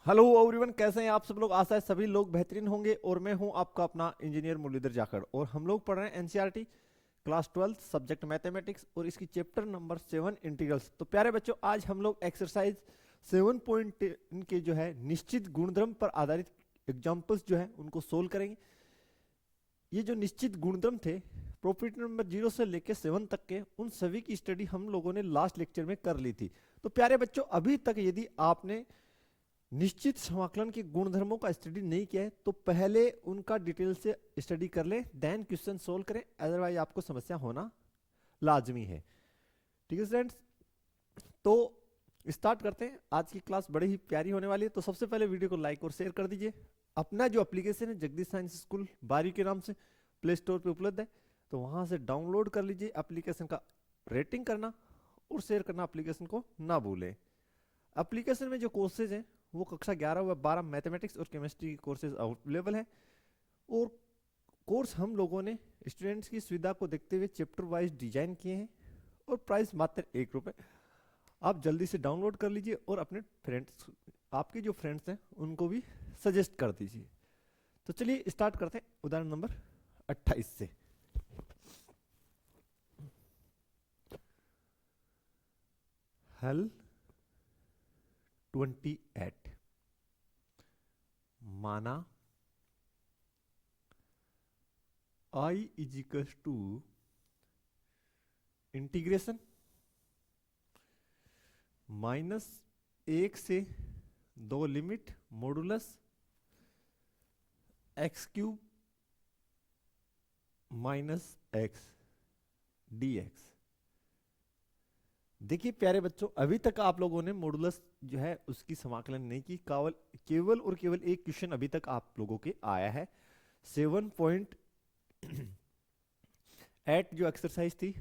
Hello everyone, कैसे हैं आप सब लोग। आशा है सभी लोग बेहतरीन होंगे। और मैं हूं आपका अपना इंजीनियर मुरलीधर जाखड़, और हम लोग पढ़ रहे हैं एनसीईआरटी क्लास 12 सब्जेक्ट मैथमेटिक्स, और इसकी चैप्टर नंबर 7 इंटीग्रल्स। तो प्यारे बच्चों, आज हम लोग एक्सरसाइज 7.10 के जो है निश्चित गुणधर्म पर आधारित एग्जाम्पल्स जो है उनको सोल्व करेंगे। ये जो निश्चित गुणधर्म थे, प्रॉपर्टी नंबर 0 से लेकर 7 तक के, उन सभी की स्टडी हम लोगों ने लास्ट लेक्चर में कर ली थी। तो प्यारे बच्चों, अभी तक यदि आपने निश्चित समाकलन के गुणधर्मों का स्टडी नहीं किया है तो पहले उनका डिटेल से स्टडी कर लें, देन क्वेश्चन सोल्व करें, अदरवाइज आपको समस्या होना लाजमी है। ठीक है स्टूडेंट्स, तो स्टार्ट करते हैं। आज की क्लास बड़ी ही प्यारी होने वाली है। तो सबसे पहले वीडियो को लाइक और शेयर कर दीजिए। अपना जो एप्लीकेशन है जगदीश साइंस स्कूल 12वीं के नाम से प्ले स्टोर पे उपलब्ध है, तो वहां से डाउनलोड कर लीजिए। एप्लीकेशन का रेटिंग करना और शेयर करना एप्लीकेशन को ना भूलें। एप्लीकेशन में जो कोर्सेज हैं वो कक्षा 11 व 12 मैथमेटिक्स और केमिस्ट्री के कोर्सेज अवेलेबल हैं। और कोर्स हम लोगों ने स्टूडेंट्स की सुविधा को देखते हुए चैप्टर वाइज डिजाइन किए हैं, और प्राइस मात्र ₹1। आप जल्दी से डाउनलोड कर लीजिए और अपने फ्रेंड्स, आपके जो फ्रेंड्स हैं उनको भी सजेस्ट कर दीजिए। तो चलिए स्टार्ट करते हैं उदाहरण नंबर 28 से। हल 28। माना I is equal to integration -1 से 2 limit modulus x³ -x dx। देखिए प्यारे बच्चों, अभी तक आप लोगों ने मॉडुलस जो है उसकी समाकलन नहीं की। केवल केवल और केवल एक क्वेश्चन अभी तक आप लोगों के आया है। 7.8 जो एक्सरसाइज थी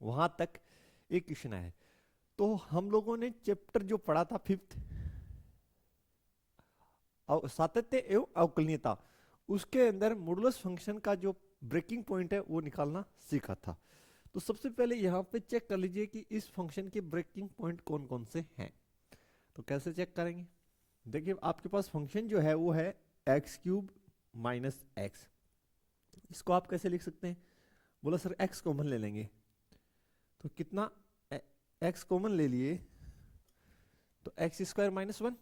वहां तक एक क्वेश्चन आया है। तो हम लोगों ने चैप्टर जो पढ़ा था 5th, सातत्य एवं अवकलनीयता, उसके अंदर मॉडुलस फंक्शन का जो ब्रेकिंग पॉइंट है वो निकालना सीखा था। तो सबसे पहले यहाँ पे चेक कर लीजिए कि इस फंक्शन के ब्रेकिंग पॉइंट कौन कौन से हैं। तो कैसे चेक करेंगे? देखिए आपके पास फंक्शन जो है वो है x³ -x। इसको आप कैसे लिख सकते हैं? बोला सर x कॉमन ले लेंगे। तो कितना x कॉमन ले लिए तो x² -1,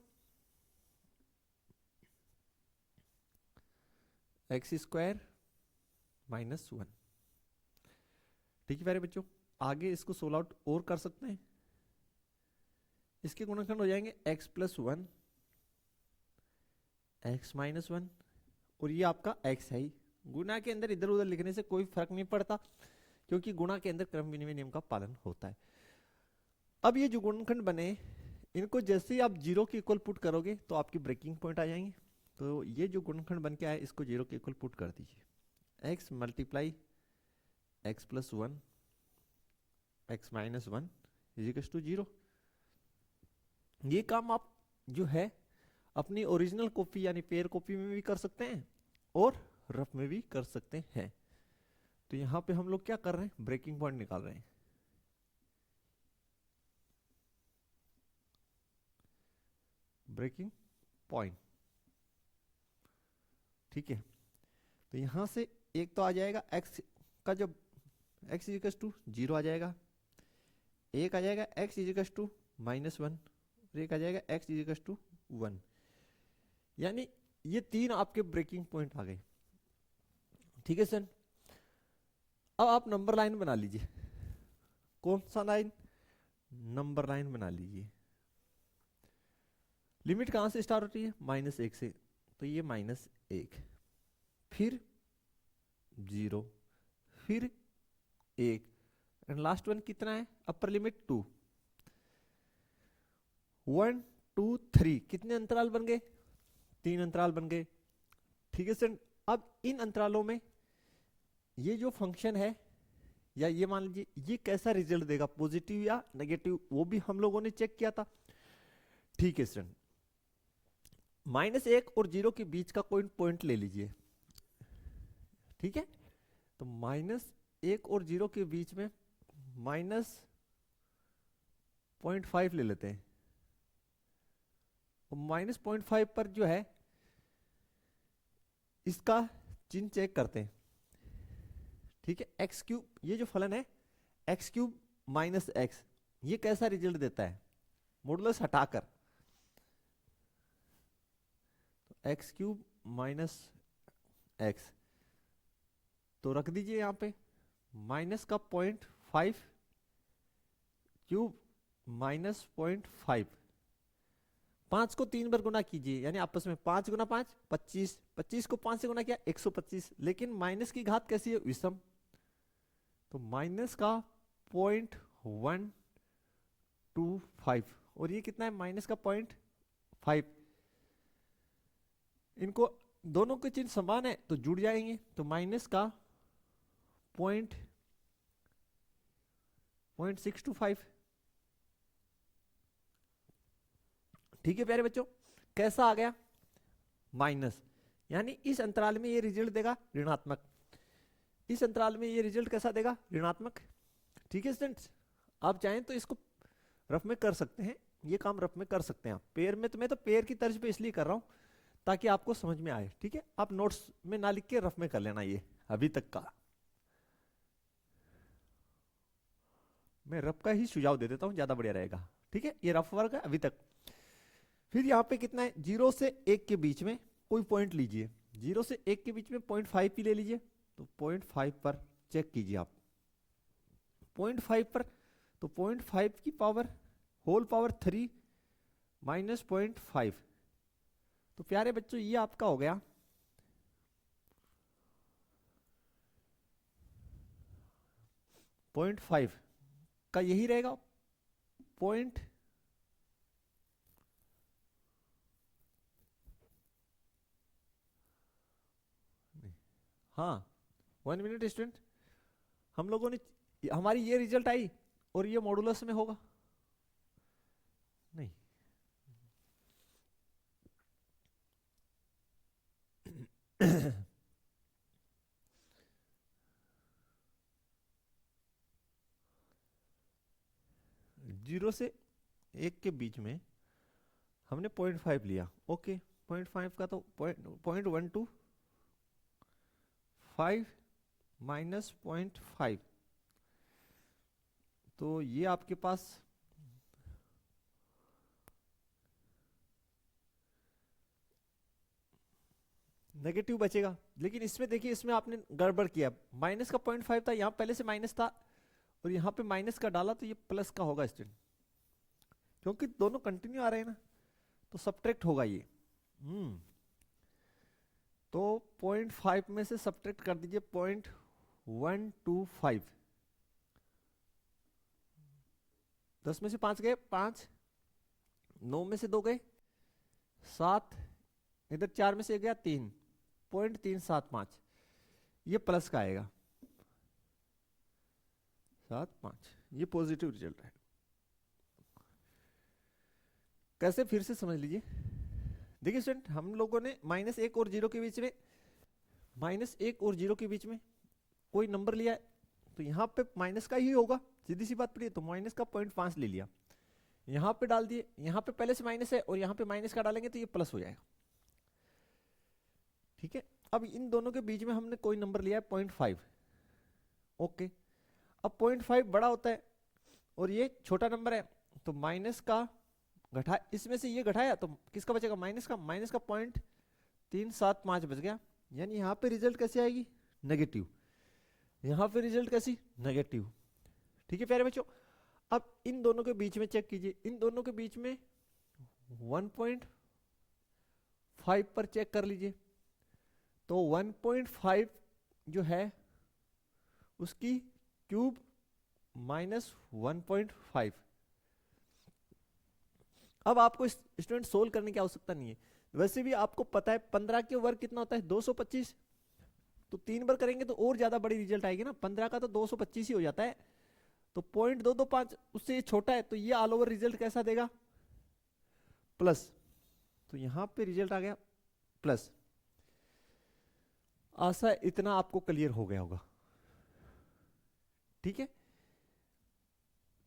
x² -1। ठीक है प्यारे बच्चों, आगे इसको सोल्व आउट और कर सकते हैं। इसके गुणनखंड हो जाएंगे x+1 x-1, और ये आपका x है ही। गुणा के अंदर इधर उधर लिखने से कोई फर्क नहीं पड़ता, क्योंकि गुणा के अंदर क्रम विनिमय नियम का पालन होता है। अब ये जो गुणनखंड बने, इनको जैसे ही आप 0 के इक्वल पुट करोगे तो आपकी ब्रेकिंग पॉइंट आ जाएंगे। तो ये जो गुणनखंड बन के आए इसको 0 के इक्वल पुट कर दीजिए। x multiply x+1 x-1 is to 0। ये काम आप जो है अपनी ओरिजिनल कॉपी यानी पेयर कॉपी में भी कर सकते हैं और रफ में भी कर सकते हैं। तो यहां पे हम लोग क्या कर रहे हैं? ब्रेकिंग पॉइंट निकाल रहे हैं। ब्रेकिंग पॉइंट, ठीक है। तो यहां से एक तो आ जाएगा x का, जब x इज टू 0 आ जाएगा, एक आ जाएगा x इज टू -1, और एक आ जाएगा x इज टू 1। यानी ये 3 आपके ब्रेकिंग पॉइंट आ गए। ठीक है सर, अब आप नंबर लाइन बना लीजिए। कौन सा लाइन? नंबर लाइन बना लीजिए। लिमिट कहां से स्टार्ट होती है? -1 से। तो ये -1, फिर 0, फिर 1, एंड लास्ट वन कितना है? Upper limit 2। 1 2 3 कितने अंतराल बन गए? 3 अंतराल बन गए। ठीक है सर, अब इन अंतरालों में ये जो फंक्शन है, या ये मान लीजिए ये कैसा रिजल्ट देगा, पॉजिटिव या नेगेटिव, वो भी हम लोगों ने चेक किया था। ठीक है सर, -1 और 0 के बीच का कोई पॉइंट ले लीजिए। ठीक है, तो -1 और 0 के बीच में -0.5 ले लेते हैं, -0.5 पर जो है इसका चिन्ह चेक करते हैं। ठीक है, एक्स क्यूब, ये जो फलन है एक्स क्यूब माइनस एक्स, ये कैसा रिजल्ट देता है मॉडुलस हटाकर? तो एक्स क्यूब माइनस एक्स, तो रख दीजिए यहाँ पे माइनस का 0.5 क्यूब माइनस 0.5, 5 को 3 बार गुना कीजिए, यानी आपस में 5 गुना 5 25, 25 को 5 से गुना किया 125, लेकिन माइनस की घात कैसी है? विषम, तो माइनस का 0.125, और ये कितना है? माइनस का 0.5। इनको दोनों के चिन्ह समान है तो जुड़ जाएंगे, तो माइनस का 0.625। ठीक है प्यारे बच्चों, कैसा आ गया? माइनस, यानी इस अंतराल में ये रिजल्ट देगा ऋणात्मक, इस अंतराल में ये रिजल्ट कैसा देगा? ऋणात्मक। ठीक है स्टूडेंट्स, आप चाहें तो इसको रफ में कर सकते हैं, ये काम रफ में कर सकते हैं आप, पेयर में तो मैं तो पेयर की तर्ज पे इसलिए कर रहा हूं ताकि आपको समझ में आए। ठीक है, आप नोट्स में ना लिख के रफ में कर लेना, ये अभी तक का मैं रफ का ही सुझाव दे देता हूं, ज्यादा बढ़िया रहेगा। ठीक है, ये रफ वर्क है अभी तक। फिर यहाँ पे कितना है? 0 से 1 के बीच में कोई पॉइंट लीजिए, 0 से 1 के बीच में 0.5 ही ले लीजिए, तो 0.5 पर चेक कीजिए आप, 0.5 पर, तो 0.5 की पावर होल पावर 3 माइनस 0.5, तो प्यारे बच्चों ये आपका हो गया 0.5 का यही रहेगा पॉइंट, हाँ 1 मिनट स्टूडेंट, हम लोगों ने, हमारी ये रिजल्ट आई और ये मॉडुलस में होगा नहीं? 0 से 1 के बीच में हमने 0.5 लिया, ओके, 0.5 का तो 0.125 माइनस 0.5, तो ये आपके पास नेगेटिव बचेगा। लेकिन इसमें देखिए, इसमें आपने गड़बड़ किया, माइनस का 0.5 था, यहाँ पहले से माइनस था और यहाँ पे माइनस का डाला, तो ये प्लस का होगा स्टूडेंट, क्योंकि दोनों कंटिन्यू आ रहे हैं ना, तो सब्ट्रैक्ट होगा ये। तो 0.5 में से सब्ट्रैक्ट कर दीजिए 0.125, 10 में से 5 गए 5, 9 में से 2 गए 7, इधर 4 में से गया 3, 0.375, ये प्लस का आएगा 75, ये पॉजिटिव रिजल्ट है। कैसे? फिर से समझ लीजिए, देखिए स्टूडेंट, हम लोगों ने -1 और 0 के बीच में, -1 और 0 के बीच में कोई नंबर लिया है, तो यहाँ पे माइनस का ही होगा, सीधी सी बात पड़ी है, तो माइनस का 0.5 ले लिया, यहाँ पे डाल दिए, यहाँ पे पहले से माइनस है और यहाँ पे माइनस का डालेंगे तो ये प्लस हो जाएगा। ठीक है, अब इन दोनों के बीच में हमने कोई नंबर लिया है 0.5, ओके, अब 0.5 बड़ा होता है और ये छोटा नंबर है, तो माइनस का घटा, इसमें से ये घटाया तो किसका बचेगा? माइनस का, माइनस का 0.375 बच गया, यानी यहाँ पे रिजल्ट कैसे आएगी? नेगेटिव, यहाँ पे रिजल्ट कैसी? नेगेटिव। ठीक है प्यारे बच्चों, अब इन दोनों के बीच में चेक कीजिए, इन दोनों के बीच में 1.5 पर चेक कर लीजिए, तो 1.5 जो है उसकी क्यूब माइनस 1.5। अब आपको स्टूडेंट सोल्व करने की आवश्यकता नहीं है, वैसे भी आपको पता है 15 के वर्ग कितना होता है? 225, तो 3 बार करेंगे तो और ज्यादा बड़ी रिजल्ट आएगी ना, 15 का तो 225 ही हो जाता है, तो 0.225 उससे ये छोटा है, तो ये ऑल ओवर रिजल्ट कैसा देगा? प्लस, तो यहां पे रिजल्ट आ गया प्लस। आशा इतना आपको क्लियर हो गया होगा। ठीक है,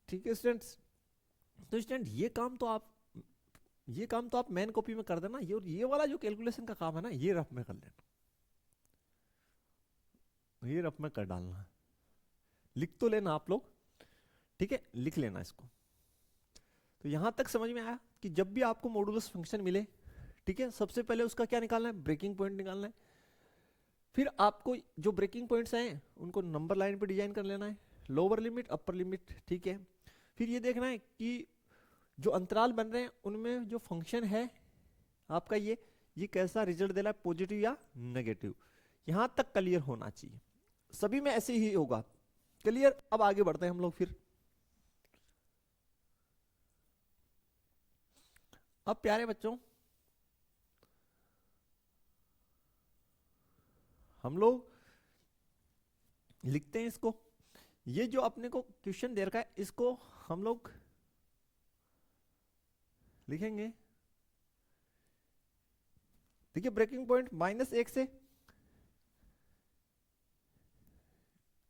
ठीक है स्टूडेंट्स, तो स्टूडेंट ये काम तो आप ये काम तो आप मेन कॉपी में कर देना, ये वाला जो कैलकुलेशन का काम है ना, ये रफ में कर लेना, ये रफ में कर डालना, लिख तो लेना आप लोग, ठीक है, लिख लेना इसको। तो यहां तक समझ में आया कि जब भी आपको मॉडुलस फंक्शन मिले, ठीक है, सबसे पहले उसका क्या निकालना है, ब्रेकिंग पॉइंट निकालना है। फिर आपको जो ब्रेकिंग पॉइंट्स हैं उनको नंबर लाइन पे डिजाइन कर लेना है, लोअर लिमिट अपर लिमिट, ठीक है। फिर ये देखना है कि जो अंतराल बन रहे हैं उनमें जो फंक्शन है आपका ये कैसा रिजल्ट दे रहा है, पॉजिटिव या नेगेटिव, यहां तक क्लियर होना चाहिए। सभी में ऐसे ही होगा क्लियर। अब आगे बढ़ते हैं हम लोग फिर। अब प्यारे बच्चों हम लोग लिखते हैं इसको, ये जो अपने को क्वेश्चन दे रखा है इसको हम लोग लिखेंगे। देखिए ब्रेकिंग पॉइंट -1 से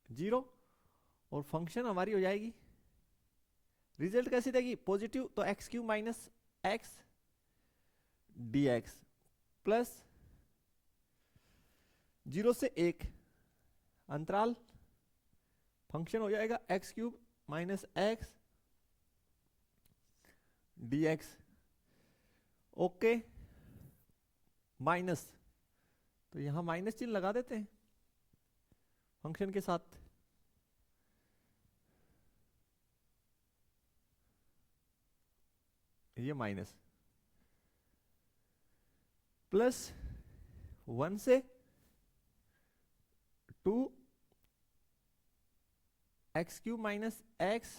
0 और फंक्शन हमारी हो जाएगी, रिजल्ट कैसी देगी, पॉजिटिव, तो x Q minus x d x plus 0 से 1 अंतराल, फंक्शन हो जाएगा x cube minus x d x, okay, minus, तो यहां माइनस चिन्ह लगा देते हैं फंक्शन के साथ, ये माइनस, प्लस 1 से 2 x cube minus x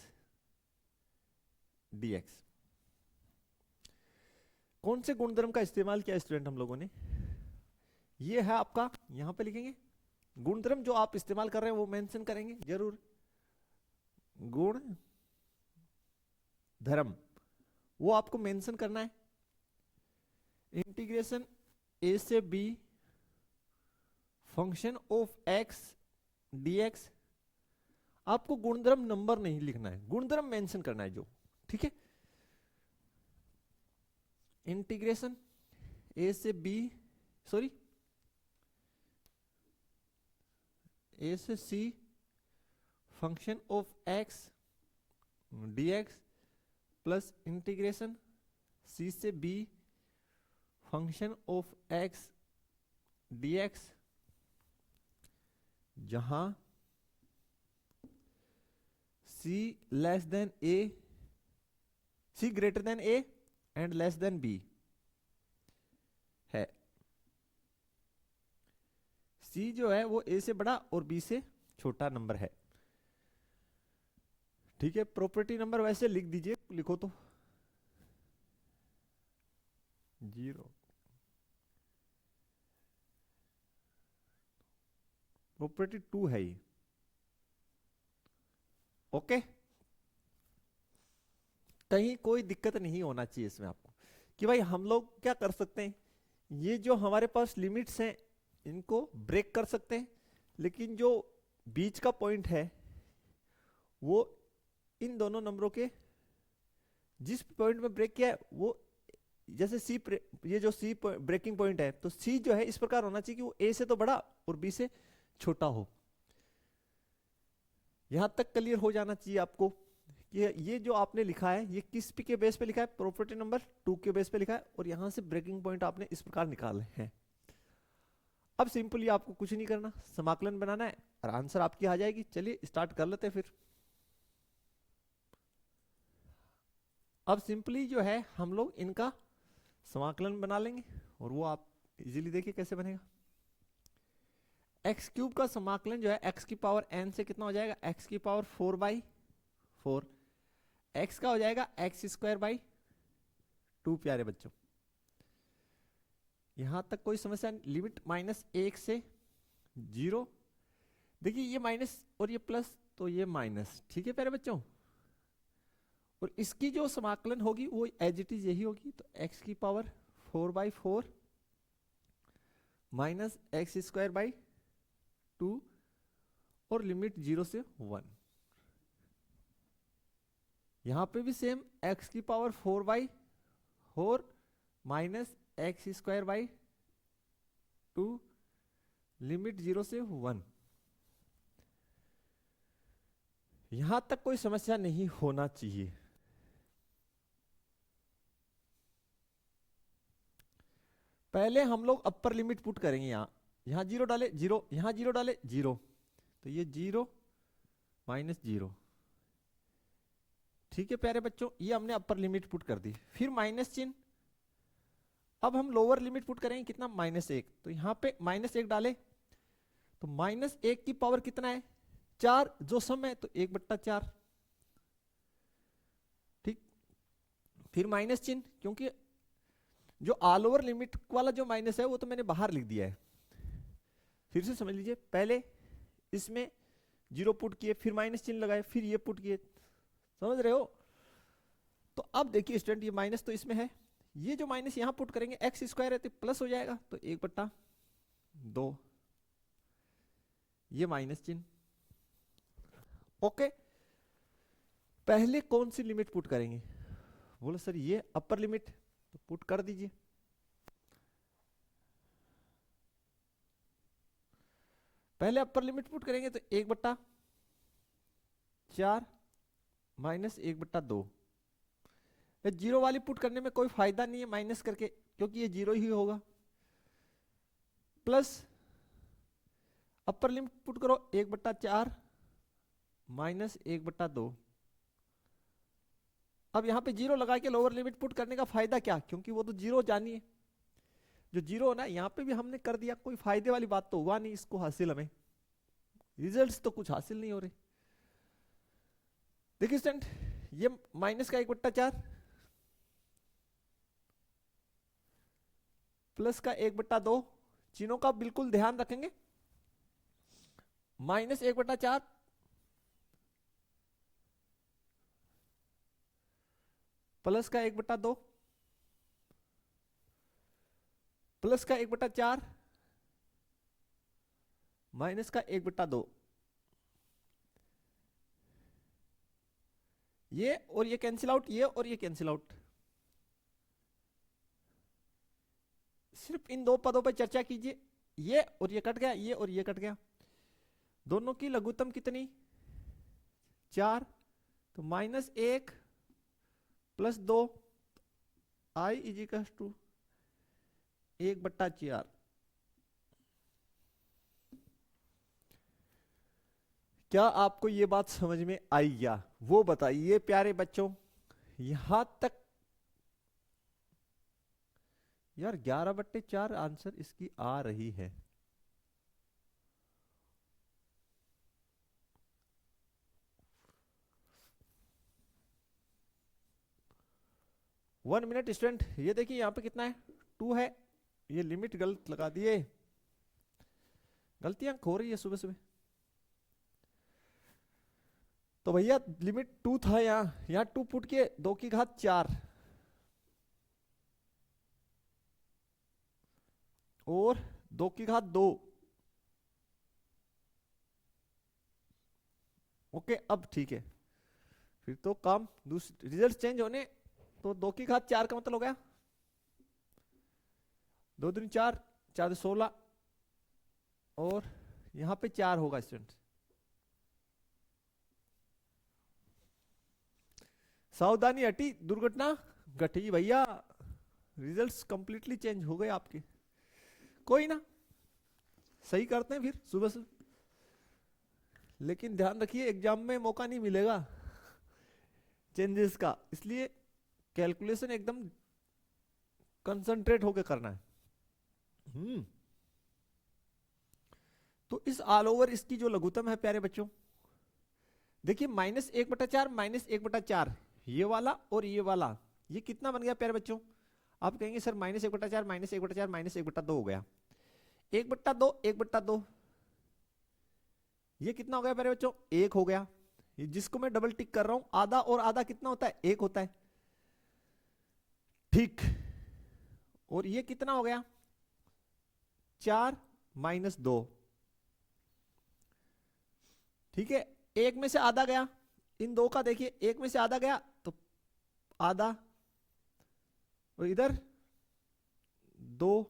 d x. कौन से गुणधर्म का इस्तेमाल किया स्टूडेंट हम लोगों ने, ये है आपका, यहां पे लिखेंगे गुणधर्म जो आप इस्तेमाल कर रहे हैं वो मेंशन करेंगे जरूर, गुण धर्म वो आपको मेंशन करना है। इंटीग्रेशन ए से b function of x dx, आपको गुणधर्म नंबर नहीं लिखना है, गुणधर्म मेंशन करना है जो, ठीक है। इंटीग्रेशन ए से बी, सॉरी ए से c function of x dx plus integration c से b function of x dx, जहां c less than a, c greater than a and less than b है। c जो है वो a से बड़ा और b से छोटा नंबर है, ठीक है। प्रॉपर्टी नंबर वैसे लिख दीजिए, लिखो तो 0, प्रॉपर्टी 2 है ये, ओके। कहीं कोई दिक्कत नहीं होना चाहिए इसमें आपको, कि भाई हम लोग क्या कर सकते हैं, ये जो हमारे पास लिमिट्स हैं इनको ब्रेक कर सकते हैं, लेकिन जो बीच का पॉइंट है वो इन दोनों नंबरों के जिस पॉइंट में ब्रेक किया है वो, जैसे सी, ये जो सी ब्रेकिंग पॉइंट है, तो सी जो है इस प्रकार होना चाहिए कि वो ए से तो बड़ा और बी से छोटा हो। यहां तक क्लियर हो जाना चाहिए आपको कि ये जो आपने लिखा है ये किस के बेस पे लिखा है, प्रॉपर्टी नंबर 2 के बेस पे लिखा है, और यहां से ब्रेकिंग पॉइंट आपने इस प्रकार निकाले हैं। अब सिंपली आपको कुछ नहीं करना, समाकलन बनाना है और आंसर आपकी आ जाएगी। चलिए स्टार्ट कर लेते हैं फिर। अब सिंपली जो है हम लोग इनका समाकलन बना लेंगे, और वो आप इजीली देखिए कैसे बनेगा। एक्स क्यूब का समाकलन जो है एक्स की पावर n से कितना हो जाएगा, एक्स की पावर 4/4, एक्स का हो जाएगा एक्स स्क्वायर बाई 2। प्यारे बच्चों यहां तक कोई समस्या नहीं, लिमिट -1 से 0, देखिए ये माइनस और ये प्लस, तो ये माइनस, ठीक है प्यारे बच्चों। और इसकी जो समाकलन होगी वो एज इट इज यही होगी, तो एक्स की power 4/4 minus x square by 2 और लिमिट 0 से 1। यहां पे भी सेम एक्स की पावर 4/4 और minus x square by 2 limit 0 से 1। यहां तक कोई समस्या नहीं होना चाहिए। पहले हम लोग अपर लिमिट पुट करेंगे। यहां 0 डाले 0, यहां 0 डाले 0, तो ये 0 माइनस 0। ठीक है प्यारे बच्चों, ये हमने अपर लिमिट पुट कर दी। फिर माइनस चिन्ह। अब हम लोअर लिमिट पुट करेंगे, कितना, -1। तो यहां पे -1 डाले तो -1 की पावर कितना है, 4, जो सम है तो 1/4। ठीक, फिर माइनस चिन्ह, क्योंकि जो ऑल ओवर लिमिट वाला जो माइनस है वो तो मैंने बाहर लिख दिया है। फिर से समझ लीजिए, पहले इसमें 0 पुट किए, फिर माइनस चिन्ह लगाए, फिर ये पुट किए, समझ रहे हो। तो अब देखिए स्टूडेंट, ये माइनस तो इसमें है, ये जो माइनस यहां पुट करेंगे एक्स स्क्वायर है तो प्लस हो जाएगा, तो 1/2, ये माइनस चिन्ह। ओके, पहले कौन सी लिमिट पुट करेंगे, बोलो सर ये अपर लिमिट, तो पुट कर दीजिए। पहले अपर लिमिट पुट करेंगे तो 1/4 माइनस 1/2। जीरो वाली पुट करने में कोई फायदा नहीं है माइनस करके, क्योंकि ये 0 ही होगा। प्लस अपर लिमिट पुट करो 1/4 माइनस 1/2। अब यहां पे 0 लगा के लोअर लिमिट पुट करने का फायदा क्या, क्योंकि वो तो 0 जानिए, जो 0 है ना, यहां पे भी हमने कर दिया, कोई फायदे वाली बात तो हुआ नहीं इसको हासिल, हमें रिजल्ट्स तो कुछ हासिल नहीं हो रहे। देखिए स्टूडेंट, ये माइनस का 1/4 प्लस का 1/2, चिन्हों का बिल्कुल ध्यान रखेंगे। -1/4 प्लस का 1/2 प्लस का 1/4 माइनस का 1/2। ये और ये कैंसिल आउट, ये और ये कैंसिल आउट। सिर्फ इन दो पदों पर चर्चा कीजिए, ये और ये कट गया, ये और ये कट गया। दोनों की लघुत्तम कितनी, 4, तो -1 + 2 i = 1/4। क्या आपको ये बात समझ में आई क्या, वो बताइए प्यारे बच्चों। यहां तक यार 11/4 आंसर इसकी आ रही है। वन मिनट स्टूडेंट, ये देखिए यहाँ पे कितना है, 2 है। ये लिमिट गलत लगा दिए, गलतियां हो रही है सुबह सुबह। तो भैया लिमिट 2 था, यहाँ 2 पुट के 2 की घात 4 और 2 की घात 2। ओके, अब ठीक है, फिर तो काम दूसरे रिजल्ट चेंज होने। तो 2 की घात 4 का मतलब हो गया 2 दूनी 4, 4 16, और यहां पे 4 होगा स्टूडेंट। सावधानी हटी, दुर्घटना घटी भैया, रिजल्ट्स कंप्लीटली चेंज हो गए आपके। कोई ना, सही करते हैं फिर सुबह से। लेकिन ध्यान रखिए एग्जाम में मौका नहीं मिलेगा चेंजेस का, इसलिए कैलकुलेशन एकदम कंसंट्रेट होकर करना है। तो इस ऑल ओवर इसकी जो लघुत्तम है प्यारे बच्चों, देखिए -1/4 -1/4, ये वाला और ये वाला, ये कितना बन गया प्यारे बच्चों। आप कहेंगे सर -1/4 -1/4 -1/2 हो गया, 1/2 1/2, ये कितना हो गया प्यारे बच्चों, 1 हो गया। ये जिसको मैं डबल टिक कर रहा हूं, आधा और आधा कितना होता है, 1 होता है। ठीक, और ये कितना हो गया, 4 - 2। ठीक है, एक में से आधा गया, इन दो का देखिए, एक में से आधा गया तो आधा, और इधर 2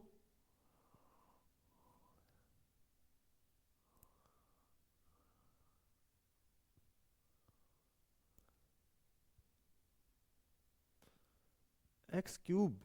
एक्स क्यूब।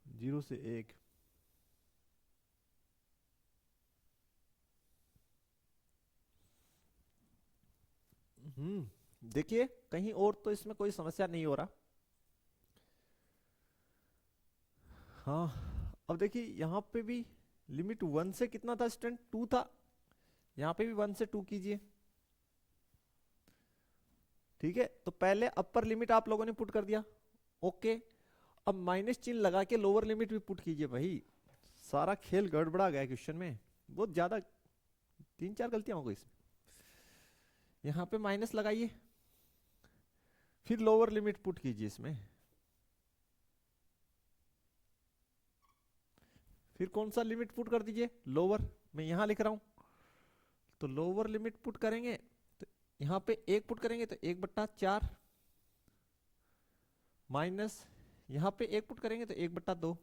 जीरो से एक। देखिए कहीं और तो इसमें कोई समस्या नहीं हो रहा। हाँ अब देखिए यहाँ पे भी लिमिट 1 से कितना था स्टूडेंट, 2 था। यहाँ पे भी 1 से 2 कीजिए। ठीक है, तो पहले अपर लिमिट आप लोगों ने पुट कर दिया, ओके। अब माइनस चिन्ह लगा के लोअर लिमिट भी पुट कीजिए। भाई सारा खेल गड़बड़ा गया क्वेश्चन में, बहुत ज्यादा 3-4 गलतियां हो गई इसमें। यहाँ पे माइनस लगाइए, फिर लोअर लिमिट पुट कीजिए इसमें। फिर कौन सा लिमिट पुट कर दीजिए, लोअर। मैं यहां लिख रहा हूं, तो लोअर लिमिट पुट करेंगे तो यहां पे 1 पुट करेंगे तो 1/4 माइनस यहां पे 1 पुट करेंगे तो 1/2।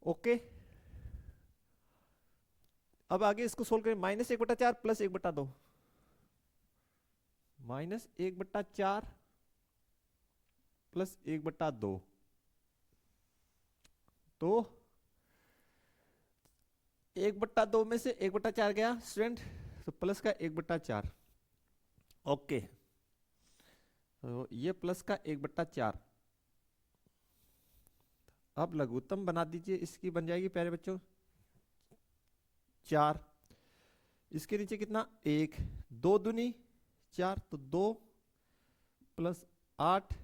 ओके, अब आगे इसको सोल्व करें। -1/4 प्लस 1/2, -1/4 प्लस 1/2, तो 1/2 में से 1/4 गया स्टूडेंट, तो प्लस का 1/4। ओके, तो ये प्लस का 1/4। अब लघुत्तम बना दीजिए, इसकी बन जाएगी प्यारे बच्चों 4। इसके नीचे कितना, 1, 2 दूनी 4, तो 2 प्लस 8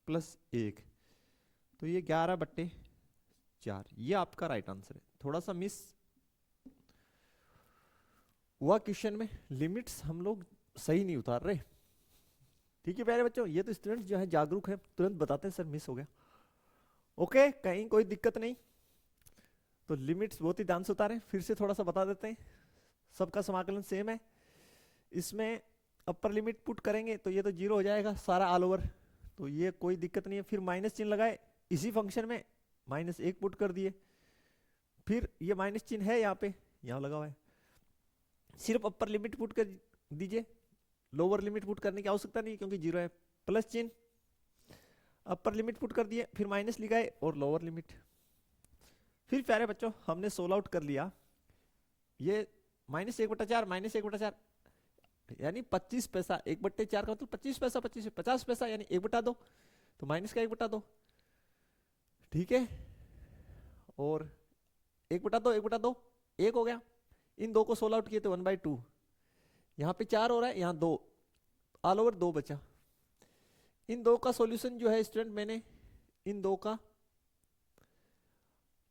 प्लस 1, तो ये 11/4। ये आपका राइट आंसर है। थोड़ा सा मिस हुआ क्वेश्चन में, लिमिट्स हम लोग सही नहीं उतार रहे। ठीक है प्यारे बच्चों, ये तो स्टूडेंट्स जो है जागरूक है, तुरंत बताते हैं सर मिस हो गया। ओके, कहीं कोई दिक्कत नहीं। तो लिमिट्स बहुत ही ध्यान से उतारें। फिर से थोड़ा सा बता देते हैं, सबका समाकलन सेम है। इसमें अपर लिमिट पुट करेंगे तो ये तो 0 हो जाएगा सारा ऑल ओवर, तो ये कोई दिक्कत नहीं है। फिर माइनस चिन्ह लगाए इसी फंक्शन में, -1 पुट कर दिए। फिर ये माइनस चिन्ह है यहाँ पे, यहाँ लगा हुआ है। सिर्फ अपर लिमिट पुट कर दीजिए, लोअर लिमिट पुट करने की आवश्यकता नहीं क्योंकि 0 है। प्लस चिन्ह, अपर लिमिट पुट कर दिए, फिर माइनस लिखाए और लोअर लिमिट। फिर प्यारे बच्चों हमने सोल्व आउट कर लिया। ये -1/4 यानी 25 पैसा, 1/4 का मतलब 25 पैसा, 50 पैसा यानी 1/2, तो माइनस का 1/2। ठीक है, और 1/2 1/2 1 हो गया। इन दो को सोल्व आउट किए तो 1/2, यहाँ पे 4 हो रहा है, यहाँ 2, ऑल ओवर 2 बचा। इन दो का सॉल्यूशन जो है स्टूडेंट मैंने इन दो का,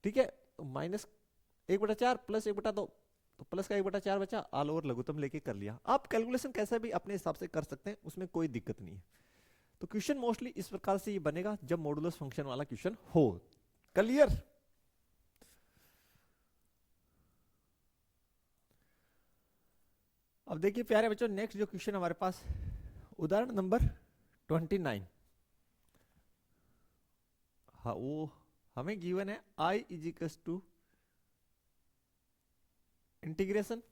ठीक है, -1/4 प्लस 1/2, तो प्लस का 1/4 बचा, ऑल ओवर लघुत्तम लेके कर लिया। आप कैलकुलेशन कैसे भी अपने हिसाब से कर सकते हैं, उसमें कोई दिक्कत नहीं है। तो क्वेश्चन मोस्टली इस प्रकार से ये बनेगा जब मॉडुलस फंक्शन वाला क्वेश्चन हो। क्लियर? अब देखिए प्यारे बच्चों, नेक्स्ट जो क्वेश्चन हमारे पास, उदाहरण नंबर 29। हाँ, वो हमें गिवन है I = इंटीग्रेशन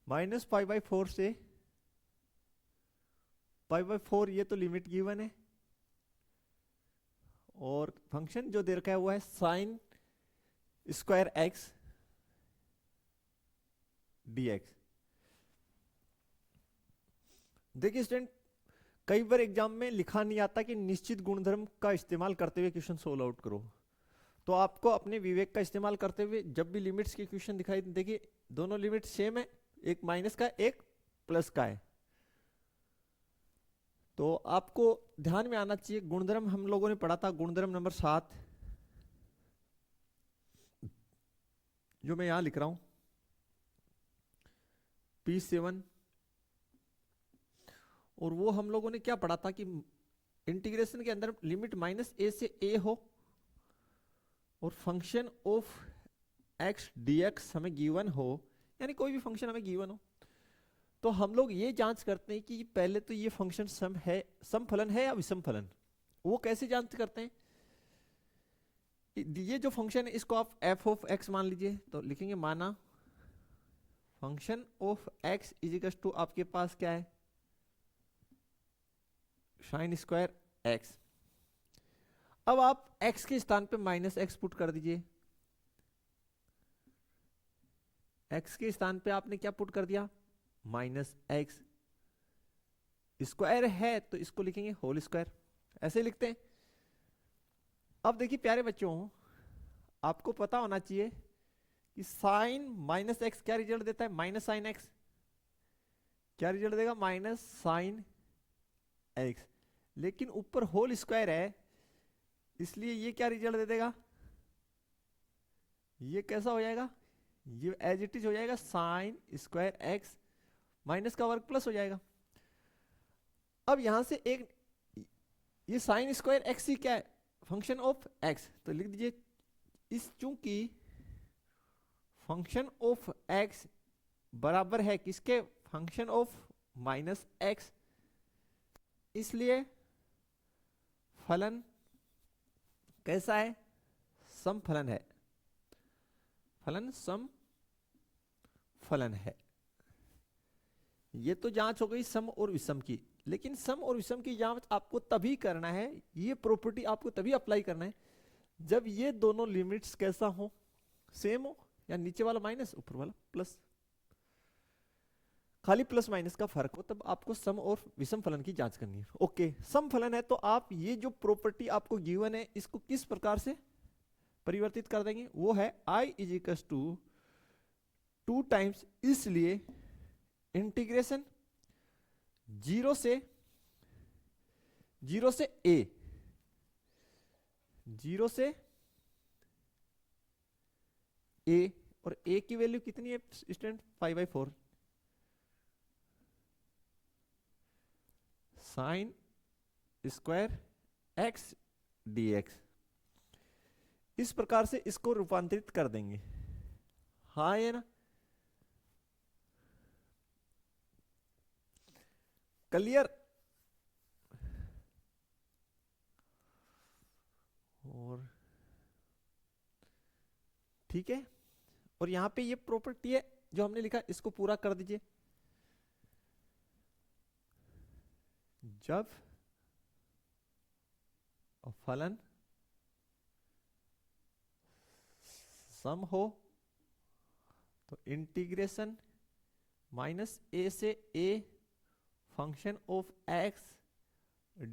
-π/4 से π/4, ये तो लिमिट गिवन है। और फंक्शन जो दे रखा है वो है sin स्क्वायर x dx। देखिए स्टूडेंट, कई बार एग्जाम में लिखा नहीं आता कि निश्चित गुणधर्म का इस्तेमाल करते हुए क्वेश्चन सोल्व आउट करो। तो आपको अपने विवेक का इस्तेमाल करते हुए जब भी लिमिट्स के क्वेश्चन दिखाई, देखिए दोनों लिमिट सेम है, एक माइनस का एक प्लस का है। तो आपको ध्यान में आना चाहिए, गुणधर्म हम लोगों ने पढ़ा था, गुणधर्म नंबर 7, जो मैं यहां लिख रहा हूं, P7। और वो हम लोगों ने क्या पढ़ा था कि इंटीग्रेशन के अंदर लिमिट -a से a हो और फंक्शन ऑफ x dx हमें गिवन हो, यानी कोई भी फंक्शन हमें गिवन हो, तो हम लोग ये जांच करते हैं कि पहले तो ये फंक्शन सम है, सम फलन है या विषम फलन। वो कैसे जांच करते हैं, ये जो फंक्शन है इसको आप f ऑफ x मान लीजिए, तो लिखेंगे माना function of x is equal to आपके पास क्या है, साइन स्क्वायर x। अब आप x के स्थान पे -x पुट कर दीजिए, x के स्थान पे आपने क्या पुट कर दिया, -x। स्क्वायर है तो इसको लिखेंगे होल स्क्वायर, ऐसे लिखते हैं। अब देखिए प्यारे बच्चों, आपको पता होना चाहिए कि साइन -x क्या रिजल्ट देता है, माइनस साइन x। क्या रिजल्ट देगा, माइनस साइन x। लेकिन ऊपर होल स्क्वायर है, इसलिए ये क्या रिजल्ट दे देगा, ये कैसा हो जाएगा, ये एज इट इज हो जाएगा साइन स्क्वायर x, माइनस का वर्ग प्लस हो जाएगा। अब यहां से एक ये साइन स्क्वायर x ही क्या है, फंक्शन ऑफ x, तो लिख दीजिए इस चूंकि फंक्शन ऑफ x बराबर है किसके, फंक्शन ऑफ -x, इसलिए फलन कैसा है, सम फलन है, फलन सम फलन है। ये तो जांच हो गई सम और विषम की, लेकिन सम और विषम की जांच आपको तभी करना है, ये प्रॉपर्टी आपको तभी अप्लाई करना है जब ये दोनों लिमिट्स कैसा हो, सेम हो, या नीचे वाला माइनस ऊपर वाला प्लस, खाली प्लस माइनस का फर्क हो, तब आपको सम और विषम फलन की जांच करनी है। ओके, सम फलन है तो आप ये जो प्रॉपर्टी आपको गिवन है इसको किस प्रकार से परिवर्तित कर देंगे, वो है i is equal to 2 times, इसलिए इंटीग्रेशन 0 से a, 0 से a, और a की वैल्यू कितनी है student, 5/4, sine square x dx। इस प्रकार से इसको रूपांतरित कर देंगे, हाँ है ना, क्लियर। और ठीक है, और यहां पे ये प्रॉपर्टी है जो हमने लिखा, इसको पूरा कर दीजिए। जब फलन सम हो तो इंटीग्रेशन -a से a function of x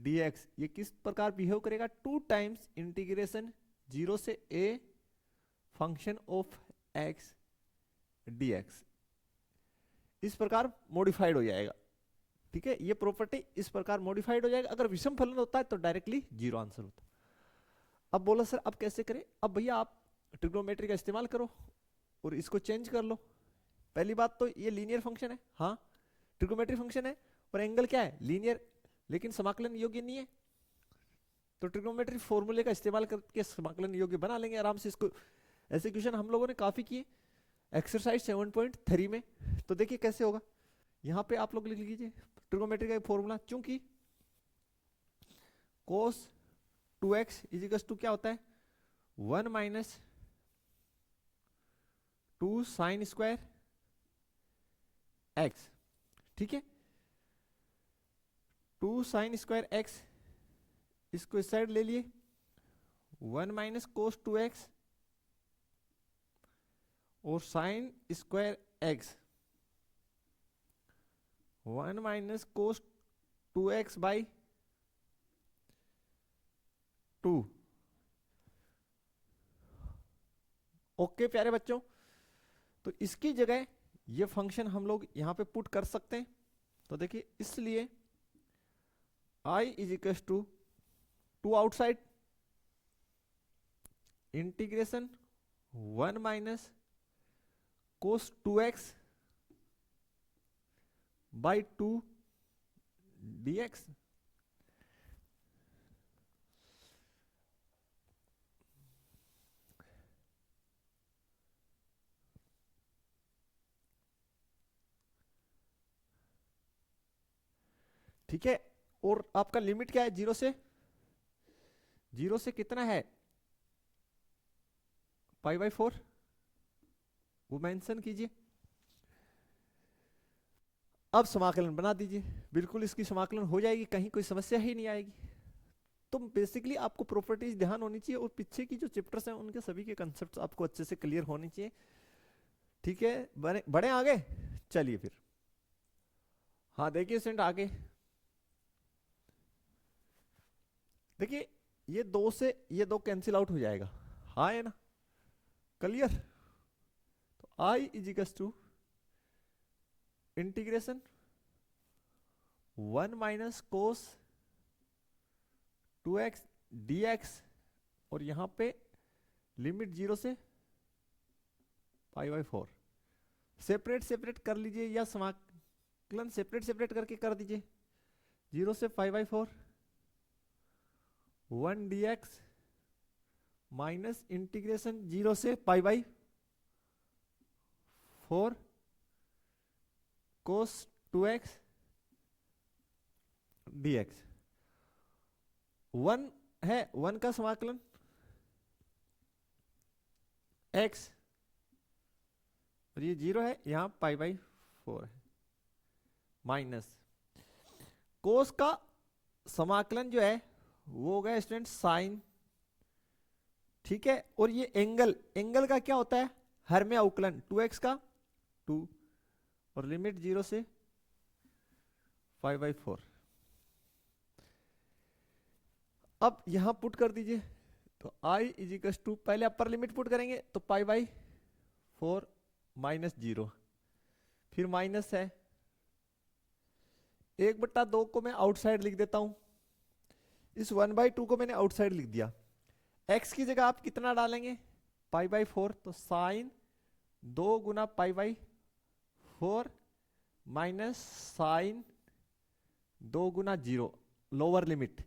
dx ये किस प्रकार बिहेव करेगा, 2 टाइम्स इंटीग्रेशन 0 से a function of x dx, इस प्रकार मॉडिफाइड हो जाएगा। ठीक है, ये प्रॉपर्टी इस प्रकार मॉडिफाइड हो जाएगा। अगर विषम फलन होता है तो डायरेक्टली 0 आंसर होता। अब बोला सर अब कैसे करें, अब भैया आप ट्रिग्नोमेट्री का इस्तेमाल करो और इसको चेंज कर लो। पहली बात तो ये लीनियर फंक्शन है, हाँ ट्रिग्नोमेट्री फंक्शन है, और एंगल क्या है, लीनियर, लेकिन समाकलन योग्य नहीं है, तो ट्रिग्नोमेट्री फॉर्मूले का इस्तेमाल करके समाकलन योग्य बना लेंगे आराम से इसको। ऐसे क्वेश्चन हम लोगों ने काफी किए एक्सरसाइज 7.3 में। तो देखिए कैसे होगा, यहां पे आप लोग लिख लीजिए ट्रिग्नोमेट्री का फॉर्मूला, चूंकि cos 2x is equal to क्या होता है, 1 माइनस 2 साइन स्क्वायर x, ठीक है, 2 साइन स्क्वायर x, इसको इस साइड ले लिए, 1 माइनस कोस 2x और sine square x, 1 minus cos 2x by 2। Okay प्यारे बच्चों, तो इसकी जगह ये फंक्शन हम लोग यहां पे पुट कर सकते हैं। तो देखिए, इसलिए I is equal to 2 outside integration 1 minus cos 2x by 2 dx। ठीक है, और आपका लिमिट क्या है? जीरो से कितना है? पाई बाई 4, वो मेंशन कीजिए। अब समाकलन बना दीजिए, बिल्कुल इसकी समाकलन हो जाएगी, कहीं कोई समस्या ही नहीं आएगी। तो बेसिकली आपको प्रॉपर्टीज ध्यान होनी चाहिए और पीछे की जो चैप्टर्स हैं उनके सभी के कंसेप्ट आपको अच्छे से क्लियर होने चाहिए। ठीक है, बड़े आगे चलिए फिर। हाँ देखिए स्टूडेंट आगे देखिए, ये 2 से ये 2 कैंसिल आउट हो जाएगा, हाँ है ना, क्लियर। तो I is equal to integration 1 minus cos 2x dx, और यहां पे लिमिट 0 से पाई बाई 4। सेपरेट कर लीजिए या समाकलन सेपरेट करके कर दीजिए। 0 से pi by 4 1 dx minus integration 0 से pi by 4 cos 2x dx। 1 है, 1 का समाकलन x, और ये 0 है, यहां पाई बाई 4 है, माइनस कोस का समाकलन जो है वो हो गया स्टूडेंट साइन। ठीक है, और ये एंगल का क्या होता है? हर में अवकलन 2x का 2, और लिमिट 0 से 5/4। अब यहां पुट कर दीजिए, तो i इज इक्वल टू, पहले अपर लिमिट पुट करेंगे तो π/4 माइनस 0, फिर माइनस है 1/2 को मैं आउटसाइड लिख देता हूं। इस 1/2 को मैंने आउटसाइड लिख दिया। x की जगह आप कितना डालेंगे? π/4, तो साइन 2 गुना π/4 माइनस साइन 2 गुना 0, लोअर लिमिट,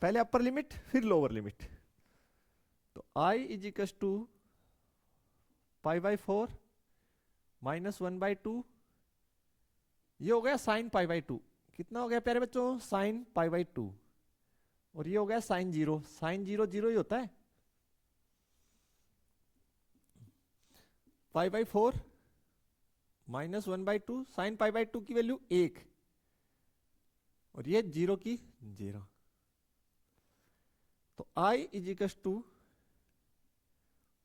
पहले अपर लिमिट फिर लोअर लिमिट। तो i is equal to π/4 minus 1/2, ये हो गया साइन π/2। कितना हो गया प्यारे बच्चों? साइन π/2, और ये हो गया साइन 0। साइन 0 0 ही होता है। π/4 माइनस 1/2, साइन π/2 की वैल्यू 1, और ये 0 की 0। तो i is equal to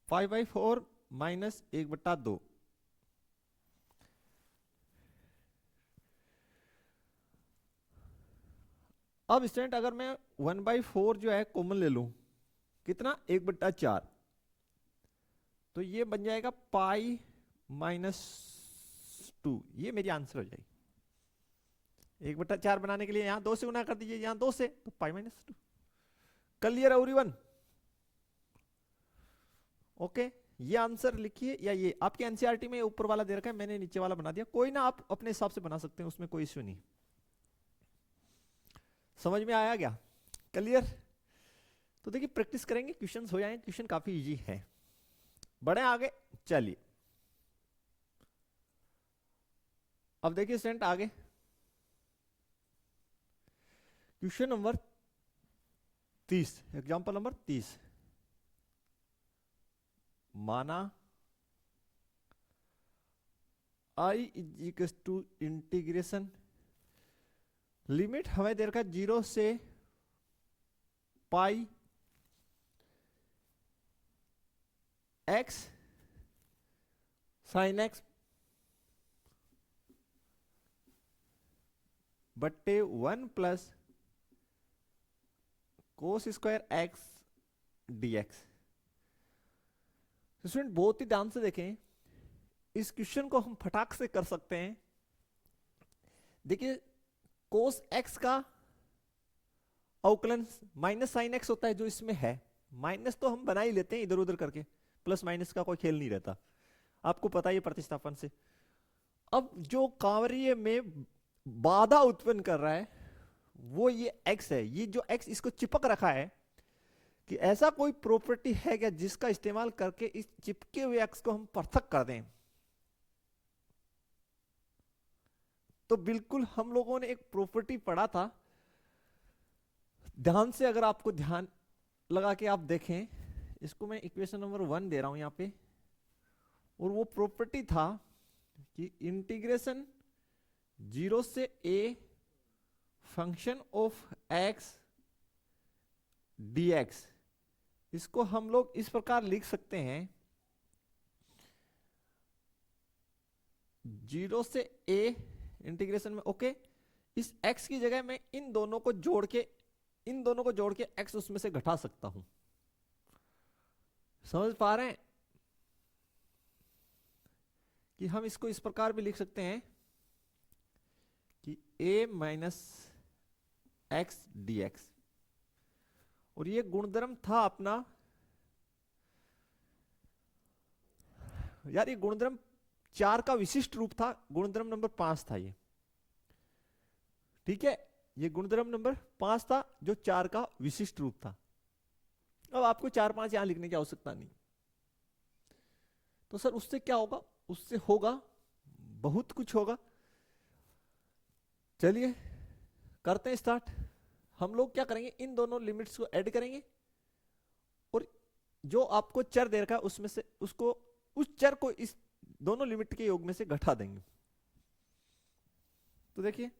π/4 minus 1/2। अब स्टूडेंट अगर मैं 1/4 जो है कॉमन ले लूं, कितना? 1/4, तो ये बन जाएगा पाई माइनस 2। ये मेरी आंसर हो जाएगी। 1/4 बनाने के लिए यहां 2 से गुना कर दीजिए, यहां 2 से, तो pi minus 2। Clear everyone? Okay, ये आंसर लिखिए, या ये आपके एनसीईआरटी में ऊपर वाला दे रखा है, मैंने नीचे वाला बना दिया। कोई ना, आप अपने हिसाब से बना सकते हैं, उसमें कोई इश्यू नहीं। समझ में आया क्या? क्लियर? तो देखिए प्रैक्टिस करेंगे, क्वेश्चंस हो जाएंगे। क्वेश्चन काफी इजी है। बढ़े आगे चलिए। अब देखिए स्टूडेंट आगे, क्वेश्चन नंबर 30, एग्जांपल नंबर 30। माना i is equal to integration, limit हमें दे रखा 0 से पाई x साइन x बट्टे 1 plus cos square x dx। Student बहुत ही ध्यान से देखें, इस क्वेश्चन को हम फटाक से कर सकते हैं। देखिए कोस x का अवकलन माइनस साइन एक्स होता है जो इसमें है, माइनस तो हम बना ही लेते हैं इधर उधर करके, प्लस माइनस का कोई खेल नहीं रहता, आपको पता ही है प्रतिस्थापन से। अब जो कार्य में बाधा उत्पन्न कर रहा है वो ये x है, ये जो x इसको चिपक रखा है, कि ऐसा कोई प्रॉपर्टी है क्या जिसका इस्तेमाल करके इस चिपके हुए x को हम पृथक कर दें। तो बिल्कुल हम लोगों ने एक प्रॉपर्टी पढ़ा था, ध्यान से अगर आपको ध्यान लगा के आप देखें, इसको मैं इक्वेशन नंबर 1 दे रहा हूं यहां पे, और वो प्रॉपर्टी था कि इंटीग्रेशन 0 से a function of x dx, इसको हम लोग इस प्रकार लिख सकते हैं, 0 से a इंटीग्रेशन में ओके, इस x की जगह मैं इन दोनों को जोड़ के x उसमें से घटा सकता हूं। समझ पा रहे हैं कि हम इसको इस प्रकार भी लिख सकते हैं कि a minus x d x, और ये गुणधर्म था अपना, यार ये गुणधर्म 4 का विशिष्ट रूप था, गुणधर्म नंबर 5 था ये, ठीक है, ये गुणधर्म नंबर 5 था जो 4 का विशिष्ट रूप था। अब आपको 4-5 यहां लिखने की आवश्यकता नहीं। तो सर उससे क्या होगा, उससे होगा बहुत कुछ होगा। चलिए करते हैं स्टार्ट। हम लोग क्या करेंगे, इन दोनों लिमिट्स को ऐड करेंगे और जो आपको चर दे रखा है उसमें से उसको, उस चर को इस दोनों लिमिट के योग में से घटा देंगे। तो देखिए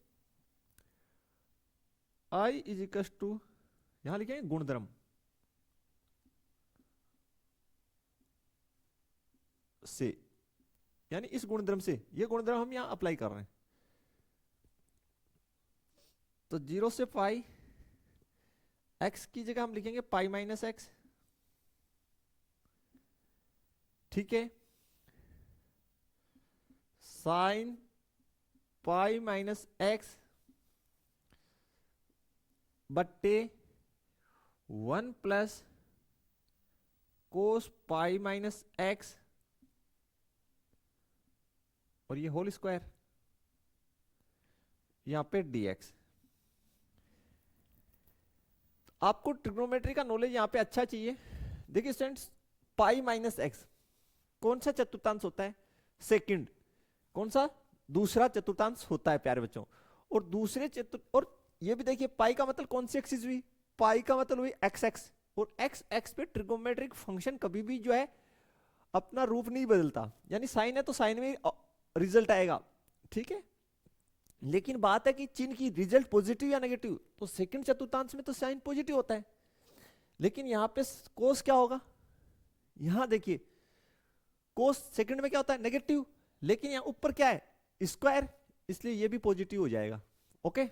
i इज इक्वल टू, यहां लिखेंगे गुणधर्म से, यानी इस गुणधर्म से, ये गुणधर्म हम यहां अप्लाई कर रहे हैं। तो 0 से पाई, x की जगह हम लिखेंगे पाई माइनस एक्स, ठीक है, साइन पाई माइनस एक्स बट्टे 1 प्लस कोस पाई माइनस एक्स, और ये होल स्क्वायर यहां पे dx। आपको ट्रिग्नोमेट्री का नॉलेज यहां पे अच्छा चाहिए। देखिए स्टूडेंट्स, पाई माइनस एक्स कौन सा चतुर्थांश होता है, सेकंड, कौन सा, दूसरा चतुर्थांश होता है प्यारे बच्चों। और दूसरे और ये भी देखिए पाई का मतलब कौन सी एक्सिस हुई, पाई का मतलब हुई एक्स एक्स, और एक्स एक्स पे ट्रिग्नोमेट्रिक फंक्शन कभी भी जो है अपना रूप नहीं बदलता, यानी साइन है तो साइन में रिजल्ट आएगा, ठीक है। लेकिन बात है कि चिन्ह की रिजल्ट पॉजिटिव या नेगेटिव, तो सेकंड चतुर्थांश में तो साइन पॉजिटिव होता है, लेकिन यहां पे कोस क्या होगा, यहां देखिए कोस सेकंड में क्या होता है, नेगेटिव, लेकिन यहां ऊपर क्या है, स्क्वायर, इसलिए ये भी पॉजिटिव हो जाएगा। ओके,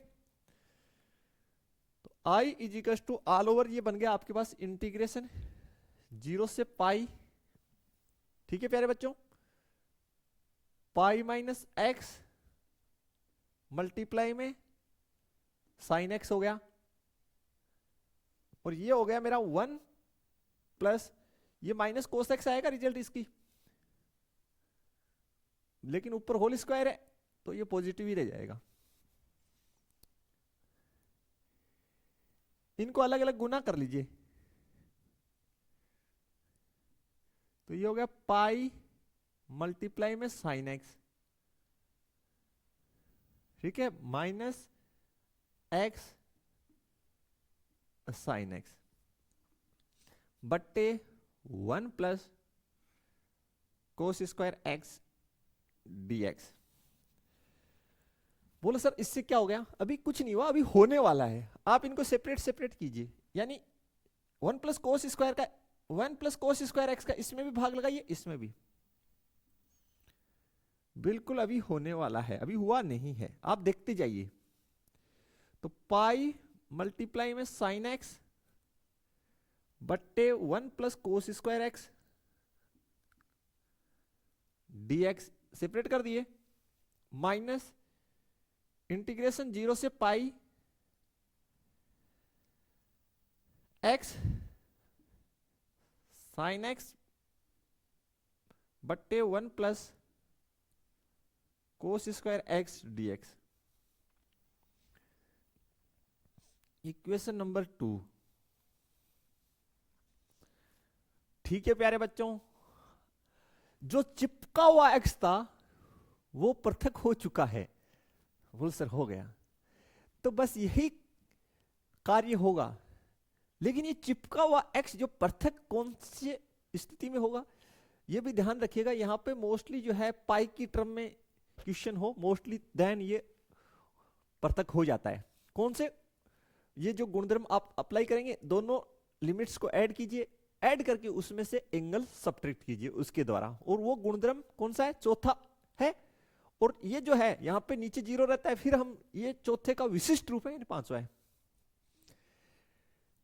तो I is equal to all over, ये बन गया आपके पास इंटीग्रेशन 0 से पाई, ठीक है प्यारे बच्चों, पाई माइनस एक्स मल्टीप्लाई में साइन एक्स हो गया, और ये हो गया मेरा 1 प्लस ये माइनस कोस एक्स आएगा रिजल्ट इसकी, लेकिन ऊपर होल स्क्वायर है तो ये पॉजिटिव ही रह जाएगा। इनको अलग अलग गुना कर लीजिए, तो ये हो गया पाई मल्टीप्लाई में साइन एक्स, ठीक है, माइनस एक्स साइन एक्स बट्टे 1 plus cos square x dx। बोलो सर इससे क्या हो गया, अभी कुछ नहीं हुआ, अभी होने वाला है, आप इनको सेपरेट सेपरेट कीजिए, यानी 1 प्लस कोस स्क्वायर का, 1 प्लस कोस स्क्वायर एक्स का इसमें भी भाग लगाइए, इसमें भी, बिल्कुल अभी होने वाला है, अभी हुआ नहीं है, आप देखते जाइए। तो पाई मल्टीप्लाई में साइन एक्स बट्टे 1 plus cos square x dx separate कर दिए, माइनस इंटीग्रेशन 0 से पाई एक्स साइन एक्स बट्टे 1 plus cos square x d x. Equation number 2। ठीक है प्यारे बच्चों, जो चिपका हुआ एक्स था वो पृथक हो चुका है। बोल सर हो गया, तो बस यही कार्य होगा। लेकिन ये चिपका हुआ एक्स जो पृथक कौन सी स्थिति में होगा, ये भी ध्यान रखिएगा। यहां पे मोस्टली जो है पाई की टर्म में क्वेश्चन हो मोस्टली, देन ये पृथक हो जाता है। कौन से, ये जो गुणधर्म आप अप्लाई करेंगे, दोनों लिमिट्स को ऐड कीजिए, ऐड करके उसमें से एंगल सब्ट्रैक्ट कीजिए उसके द्वारा, और वो गुणधर्म कौन सा है, चौथा है। और ये जो है यहाँ पे नीचे जीरो रहता है, फिर हम ये चौथे का विशिष्ट रूप है, पांचवा है।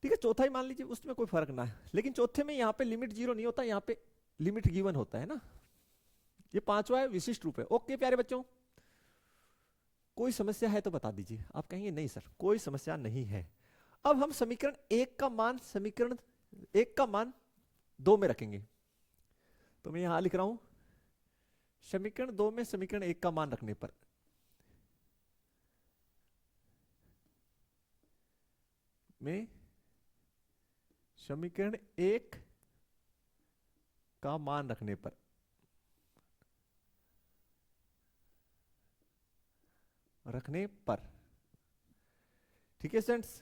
ठीक है, चौथा ही मान लीजिए, उसमें कोई फर्क ना है। लेकिन चौथे में यहाँ पे लिमिट जीरो नहीं होता, यहाँ पे लिमिट गिवन होता है ना। ये पांचवा है, विशिष्ट रूप है। ओके प्यारे बच्चों, कोई समस्या है तो बता दीजिए। आप कहेंगे नहीं सर कोई समस्या नहीं है। अब हम समीकरण एक का मान समीकरण एक का मान 2 में रखेंगे। तो मैं यहां लिख रहा हूं समीकरण 2 में समीकरण 1 का मान रखने पर में समीकरण 1 का मान रखने पर ठीक है स्टूडेंट्स।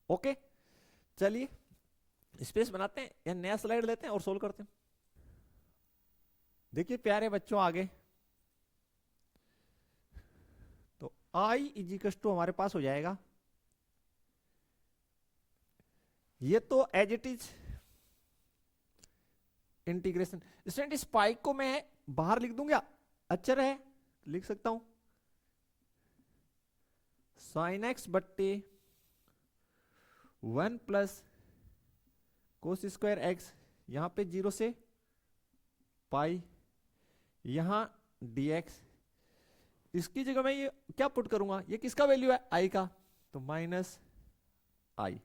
ओके चलिए स्पेस बनाते हैं या नया स्लाइड लेते हैं और सोल्व करते हैं। देखिए प्यारे बच्चों, आगे तो आई इजिकल्स टू हमारे पास हो जाएगा, ये तो as it is integration. Student इस पाई को मैं बाहर लिख दूंगा, अचर है, लिख सकता हूं साइन एक्स बट्टे 1 प्लस कोस स्क्वायर एक्स, यहां पे 0 से पाई, यहां dx। इसकी जगह मैं ये क्या पुट करूंगा, ये किसका वैल्यू है, आई का, तो माइनस आई।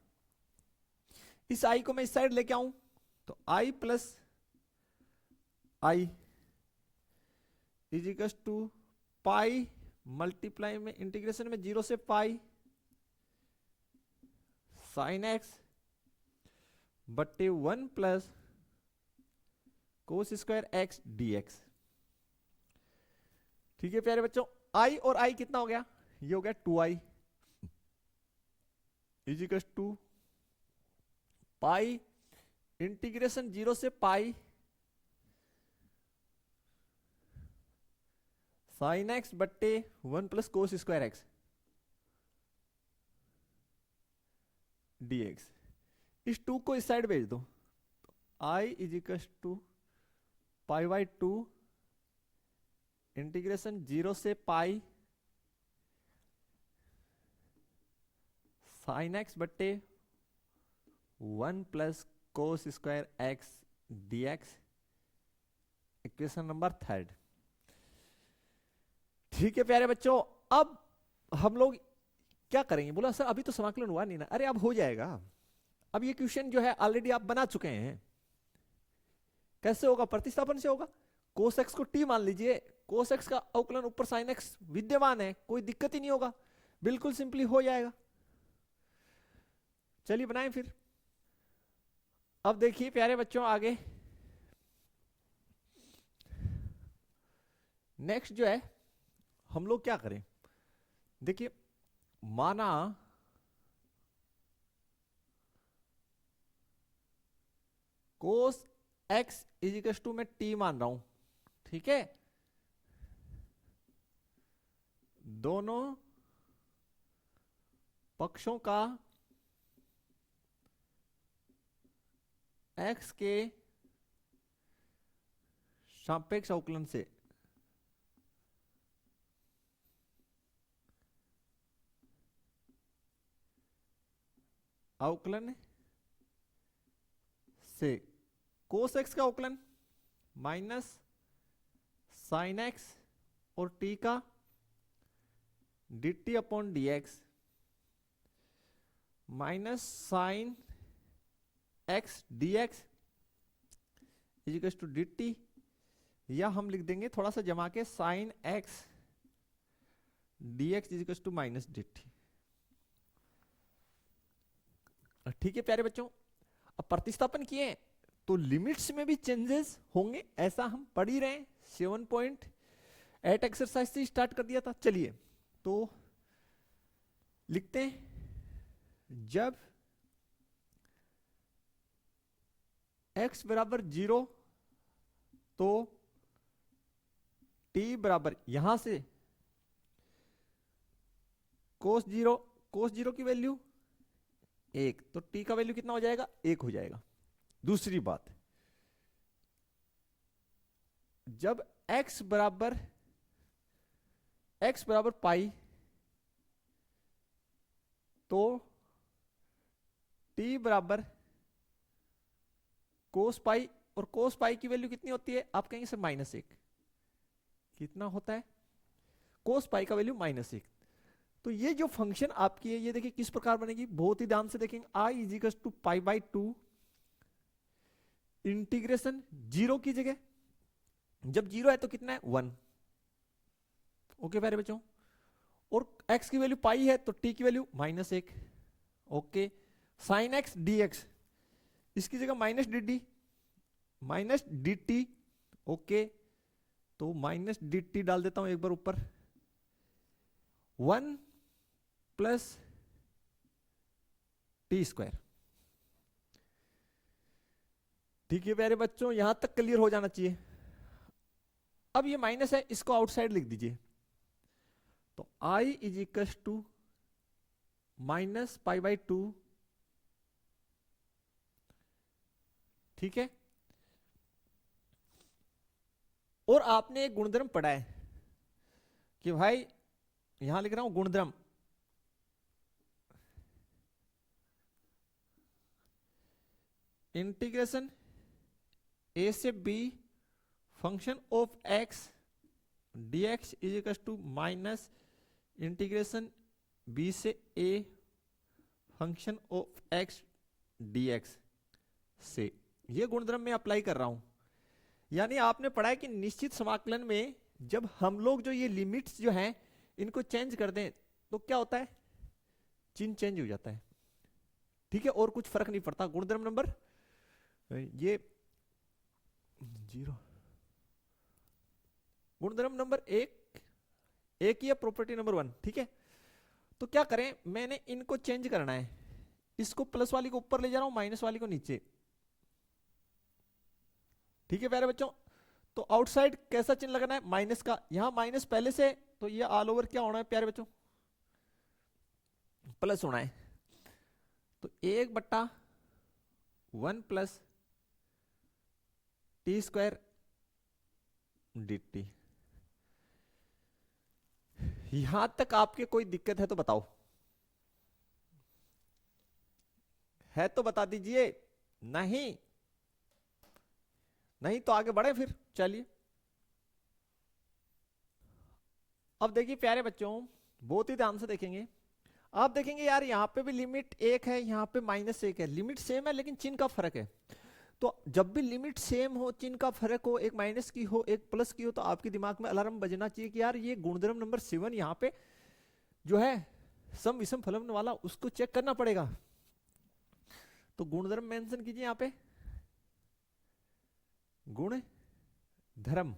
इस आई को मैं इस साइड लेके आऊं तो I plus I equals to pi multiply में इंटीग्रेशन में 0 से पाई साइन एक्स बट्टे 1 plus cos square x dx। ठीक है प्यारे बच्चों, आई और आई कितना हो गया, ये हो गया 2i इजिकल्स टू पाई इंटीग्रेशन 0 से पाई साइन एक्स बट्टे 1 plus cos square x dx। इस 2 को इस साइड भेज दो, I equals to pi by 2 integration 0 से पाई साइन एक्स बट्टे 1 plus cos square x dx। Equation number 3। ठीक है प्यारे बच्चों, अब हम लोग क्या करेंगे, बोला सर अभी तो समाकलन हुआ नहीं ना। अरे अब हो जाएगा, अब ये क्वेश्चन जो है ऑलरेडी आप बना चुके हैं। कैसे होगा, प्रतिस्थापन से होगा। कोस एक्स को टी मान लीजिए, कोस एक्स का अवकलन ऊपर साइन एक्स विद्यमान है, कोई दिक्कत ही नहीं होगा, बिल्कुल सिंपली हो जाएगा। चलिए बनाएं फिर। अब देखिए प्यारे बच्चों, आगे नेक्स्ट जो है हम लोग क्या करें, देखिए माना कोस एक्स इजिकल्स टू मैं टी मान रहा हूं, ठीक है। दोनों पक्षों का एक्स के सापेक्ष अवकलन से कोस एक्स का अवकलन माइनस साइन एक्स और टी का d t upon d x minus sine x d x is equal to d t, या हम लिख देंगे थोड़ा सा जमा के sine x d x is equal to minus d t. ठीक है प्यारे बच्चों, अब प्रतिस्थापन किए तो लिमिट्स में भी चेंजेस होंगे, ऐसा हम पढ़ ही रहे हैं। 7.8 एक्सरसाइज से स्टार्ट कर दिया था। चलिए तो लिखते हैं, जब x बराबर 0 तो t बराबर यहां से कोस जीरो की वैल्यू 1, तो t का वैल्यू कितना हो जाएगा? 1 हो जाएगा। दूसरी बात, जब x बराबर पाई तो t बराबर कोस पाई, और कोस पाई की वैल्यू कितनी होती है? आप कहेंगे सर -1। कितना होता है? कोस पाई का वैल्यू -1। तो ये जो फंक्शन आपकी है, ये देखिए किस प्रकार बनेगी, बहुत ही ध्यान से देखेंगे। i is equal to pi by 2 integration 0 की जगह, जब 0 है तो कितना है? 1। ओके प्यारे बच्चों, और x की वैल्यू पाई है तो t की value -1। Okay, sign x d x, इसकी जगह माइनस डी टी। ओके, तो माइनस डी टी डाल देता हूं एक बार ऊपर, 1 प्लस टी स्क्वायर। ठीक है प्यारे बच्चों, यहां तक क्लियर हो जाना चाहिए। अब ये माइनस है, इसको आउटसाइड लिख दीजिए, तो i is equal to minus pi by 2। ठीक है, और आपने एक गुणधर्म पढ़ा है कि भाई, यहां लिख रहा हूं गुणधर्म, इंटीग्रेशन a से b function of x dx is equal to minus integration b से a function of x dx से। ये गुणधर्म मैं अप्लाई कर रहा हूं। यानी आपने पढ़ा है कि निश्चित समाकलन में जब हम लोग जो ये लिमिट्स जो हैं इनको चेंज कर दें तो क्या होता है? चिन्ह चेंज हो जाता है। ठीक है, और कुछ फर्क नहीं पड़ता। गुणधर्म नंबर ये 0, गुणधर्म नंबर 1 या प्रॉपर्टी नंबर 1। ठीक है, तो क्या करें, मैंने इनको चेंज करना है। इसको प्लस वाली को ऊपर ले जा रहा हूं, माइनस वाली को नीचे। ठीक है प्यारे बच्चों, तो आउटसाइड कैसा चिन्ह लगाना है? माइनस का। यहां माइनस पहले से, तो ये ऑल ओवर क्या होना है प्यारे बच्चों? प्लस होना है। तो 1/1 plus t square D T. यहां तक आपके कोई दिक्कत है तो बताओ, है तो बता दीजिए। नहीं तो आगे बढ़े फिर। चलिए, अब देखिए प्यारे बच्चों, बहुत ही ध्यान से देखेंगे। आप देखेंगे यार, यहां पे भी लिमिट 1 है, यहां पे -1 है। लिमिट सेम है लेकिन चिन्ह का फर्क है। तो जब भी लिमिट सेम हो, चिन्ह का फर्क हो, एक माइनस की हो एक प्लस की हो, तो आपके दिमाग में अलार्म बजना चाहिए कि यार ये गुणधर्म नंबर 7 यहाँ पे जो है सम विषम फलन वाला, उसको चेक करना पड़ेगा। तो गुणधर्म मेंशन कीजिए यहाँ पे, गुण धर्म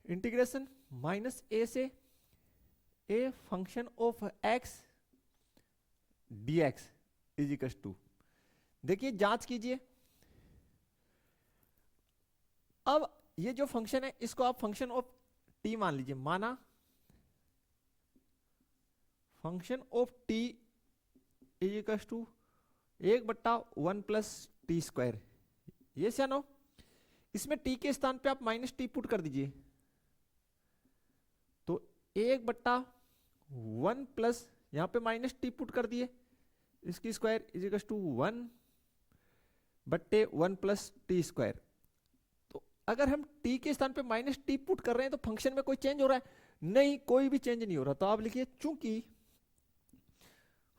इंटीग्रेशन -a से a function of x dx is equal to. देखिए जांच कीजिए। अब ये जो फंक्शन है इसको आप फंक्शन ऑफ t मान लीजिए। माना function of t is equal to 1/1 plus t square. ये से नो, इसमें t के स्थान पे आप -t पुट कर दीजिए, तो 1/1 प्लस यहां पे -t पुट कर दिए, इसकी square is equal to 1/1 plus t square. तो अगर हम t के स्थान पे -t पुट कर रहे हैं तो फंक्शन में कोई चेंज हो रहा है? नहीं, कोई भी चेंज नहीं हो रहा। तो आप लिखिए चूंकि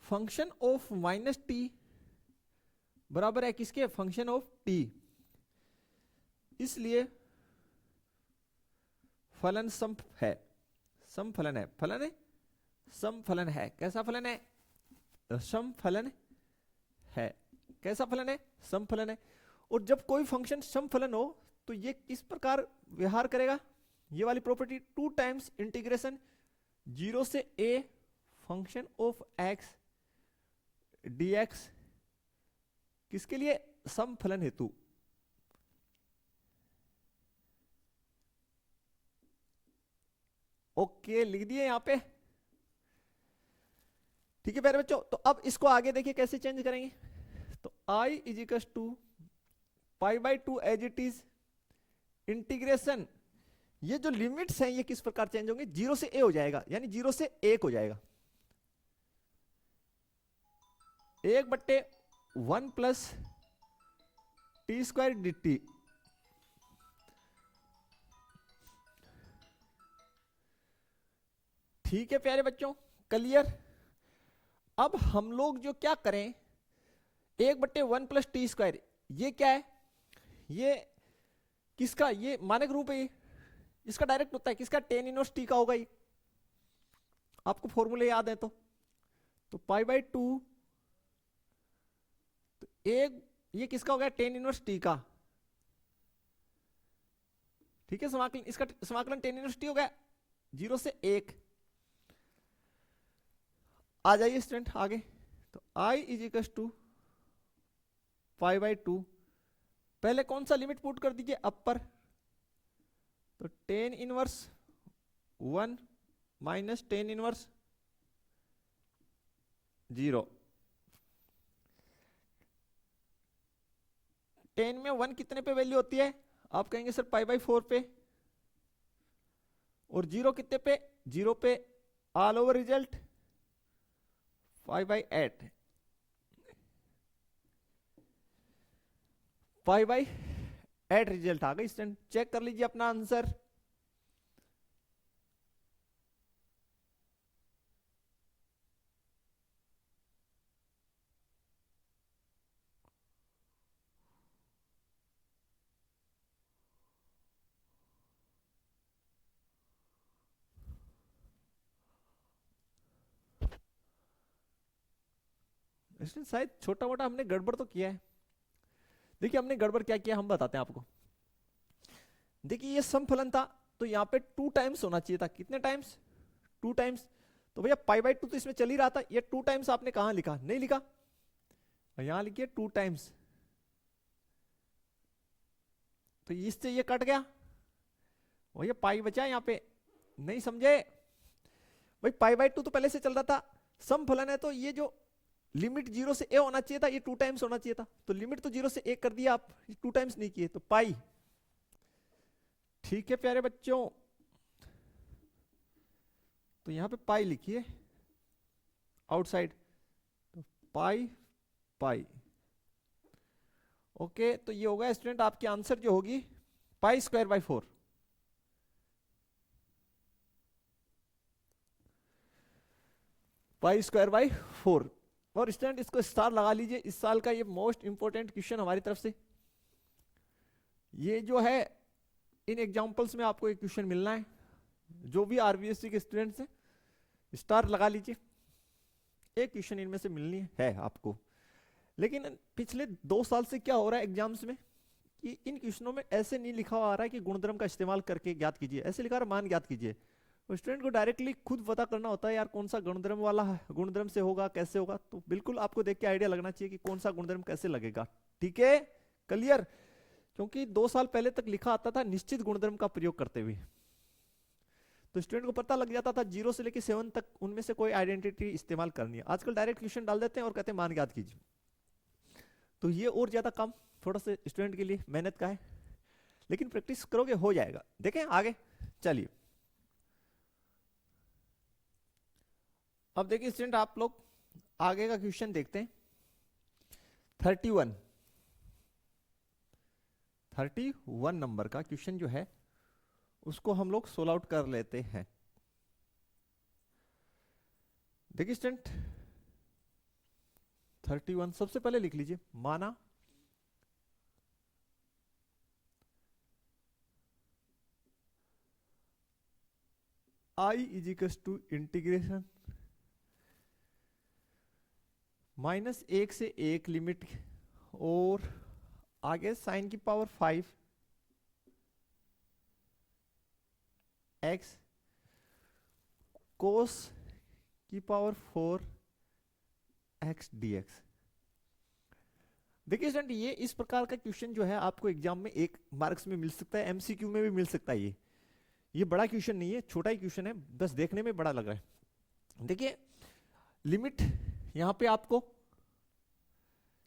फंक्शन ऑफ माइनस टी बराबर है किसके, फंक्शन ऑफ टी, इसलिए फलन सम है, सम फलन है, फलन है, सम फलन है। कैसा फलन है, सम फलन है। कैसा फलन है, सम फलन है। और जब कोई फंक्शन सम फलन हो तो ये किस प्रकार व्यवहार करेगा, ये वाली प्रॉपर्टी, 2 टाइम्स इंटीग्रेशन 0 से a function of x dx किसके लिए, सम फलन हेतु। ओके, लिख दिए यहां पे। ठीक है प्यारे बच्चों, तो अब इसको आगे देखिए कैसे चेंज करेंगे। तो i is equal to pi by 2 as it is integration, ये जो लिमिट्स हैं ये किस प्रकार चेंज होंगे, 0 से a हो जाएगा, यानी 0 से 1 हो जाएगा, 1/1 plus t square D t. ठीक है प्यारे बच्चों, क्लियर। अब हम लोग जो क्या करें, 1/1 प्लस टी स्क्वायर, ये क्या है, ये किसका, ये मानक रूप है, इसका डायरेक्ट होता है किसका, टेन इनवर्स टी का होगा ये, आपको फॉर्मूले याद है तो पाई बाई 2, तो एक ये किसका हो गया, टेन इनवर्स टी का। ठीक है, समाकलन, इसका समाकलन टेन इनवर्स टी हो गया 0 से 1। आ जाइए स्टूडेंट आगे। तो i is equal to pi by 2, पहले कौन सा लिमिट पुट कर दीजिए, अपर, तो tan inverse 1 minus tan inverse 0। 10 में 1 कितने पे वैल्यू होती है, आप कहेंगे सर पाई बाई 4 पे, और 0 कितने पे, 0 पे, all over result 5/8, pi by 8 result आ गई। स्टूडेंट चेक कर लीजिए अपना आंसर। स्टूडेंट शायद छोटा मोटा हमने गड़बड़ तो किया है। देखिए हमने गड़बड़ क्या किया, हम बताते हैं आपको। देखिए ये सम फलन था, तो यहाँ पे 2 टाइम्स होना चाहिए था, कितने टाइम्स, 2 टाइम्स। तो भैया पाई बाई 2 तो इसमें चल ही रहा था, ये 2 टाइम्स आपने कहां लिखा, नहीं लिखा, यहां लिखिए 2 टाइम्स, तो इससे ये कट गया, और ये पाई बचा यहाँ पे, नहीं समझे भाई, पाई बाई 2 तो पहले से चल रहा था, सम फलन है तो ये जो लिमिट 0 से a होना चाहिए था, ये 2 टाइम्स होना चाहिए था, तो लिमिट तो 0 से 1 कर दिया आप, 2 टाइम्स नहीं किए, तो पाई। ठीक है प्यारे बच्चों, तो यहां पे पाई लिखिए आउटसाइड, तो पाई पाई। ओके, तो ये होगा स्टूडेंट आपकी आंसर जो होगी pi square by 4। Pi square by 4। और स्टूडेंट इसको स्टार लगा लीजिए, इस साल का ये मोस्ट इंपोर्टेंट क्वेश्चन हमारी तरफ से। ये जो है इन एग्जांपल्स में आपको एक क्वेश्चन मिलना है, जो भी आरबीएससी के स्टूडेंट्स हैं स्टार लगा लीजिए, एक क्वेश्चन इनमें से मिलनी है आपको। लेकिन पिछले 2 साल से क्या हो रहा है एग्जाम्स में कि इन क्वेश्चनों में ऐसे नहीं लिखा हुआ आ रहा है कि गुणधर्म का इस्तेमाल करके ज्ञात कीजिए, ऐसे लिखा रहा मान ज्ञात कीजिए। तो स्टूडेंट को डायरेक्टली खुद पता करना होता है यार कौन सा गुणधर्म वाला है, गुणधर्म से होगा कैसे होगा, तो बिल्कुल आपको देख के आइडिया लगना चाहिए कि कौन सा गुणधर्म कैसे लगेगा। ठीक है, क्लियर। क्योंकि 2 साल पहले तक लिखा आता था निश्चित गुणधर्म का प्रयोग करते हुए, तो स्टूडेंट को पता लग जाता था 0 से लेकर 7 तक उनमें से कोई आइडेंटिटी इस्तेमाल करनी है। आजकल डायरेक्ट क्वेश्चन डाल देते हैं और कहते हैं मान ज्ञात कीजिए, तो ये और ज्यादा काम थोड़ा सा स्टूडेंट के लिए मेहनत का है, लेकिन प्रैक्टिस करोगे हो जाएगा। देखें आगे, चलिए अब देखिए स्टूडेंट आप लोग आगे का क्वेश्चन देखते हैं। 31 नंबर का क्वेश्चन जो है उसको हम लोग सोल्व आउट कर लेते हैं। देखिए स्टूडेंट 31 सबसे पहले लिख लीजिए, माना आई इज इक्वल टू इंटीग्रेशन -1 से 1 लिमिट और आगे साइन की पावर 5 एक्स कोस की पावर 4 एक्स डी एक्स। देखिए स्टूडेंट ये इस प्रकार का क्वेश्चन जो है आपको एग्जाम में 1 मार्क्स में मिल सकता है, एमसीक्यू में भी मिल सकता है। ये बड़ा क्वेश्चन नहीं है, छोटा ही क्वेश्चन है, बस देखने में बड़ा लग रहा है। देखिए लिमिट यहां पे आपको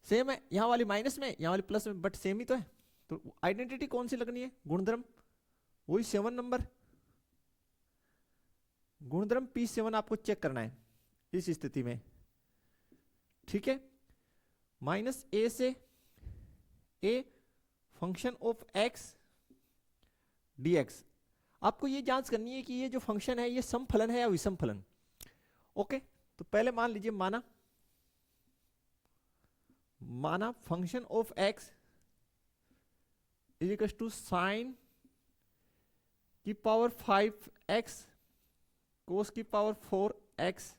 सेम है, यहां वाली माइनस में यहां वाली प्लस में, बट सेम ही तो है। तो आइडेंटिटी कौन सी लगनी है, गुणधर्म वही 7 नंबर, गुणधर्म P7 आपको चेक करना है इस स्थिति में, ठीक है। -a से a function of x dx, आपको ये जांच करनी है कि ये जो फंक्शन है ये समफलन है या विषम फलन। ओके, तो पहले मान लीजिए माना function of x is equal to sine की पावर 5x कोस की पावर 4x।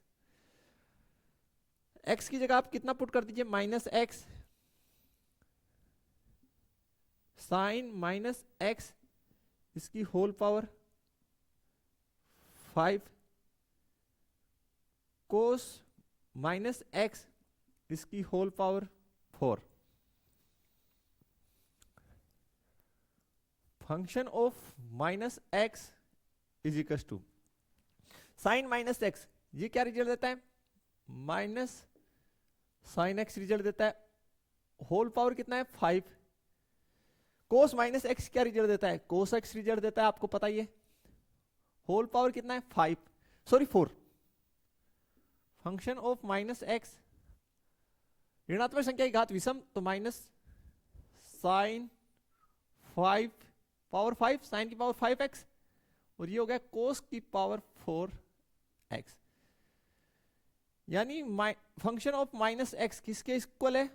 x की जगह आप कितना पुट कर दीजिए, -x साइन -x इसकी होल पावर 5 कोस -x इसकी whole power 4। Function of -x is equal to sine -x, ये क्या रिजल्ट देता है, माइनस साइन x रिजल्ट देता है, होल पावर कितना है 5। कोस -x क्या रिजल्ट देता है, कोस x रिजल्ट देता है, आपको पता ही है, होल पावर कितना है 4। फंक्शन ऑफ -x ऋणात्मक संख्या की घात विषम, तो माइनस साइन 5 पावर 5 साइन की पावर 5x, और ये हो गया कोस की पावर 4x। यानी फंक्शन ऑफ -x किसके इक्वल है,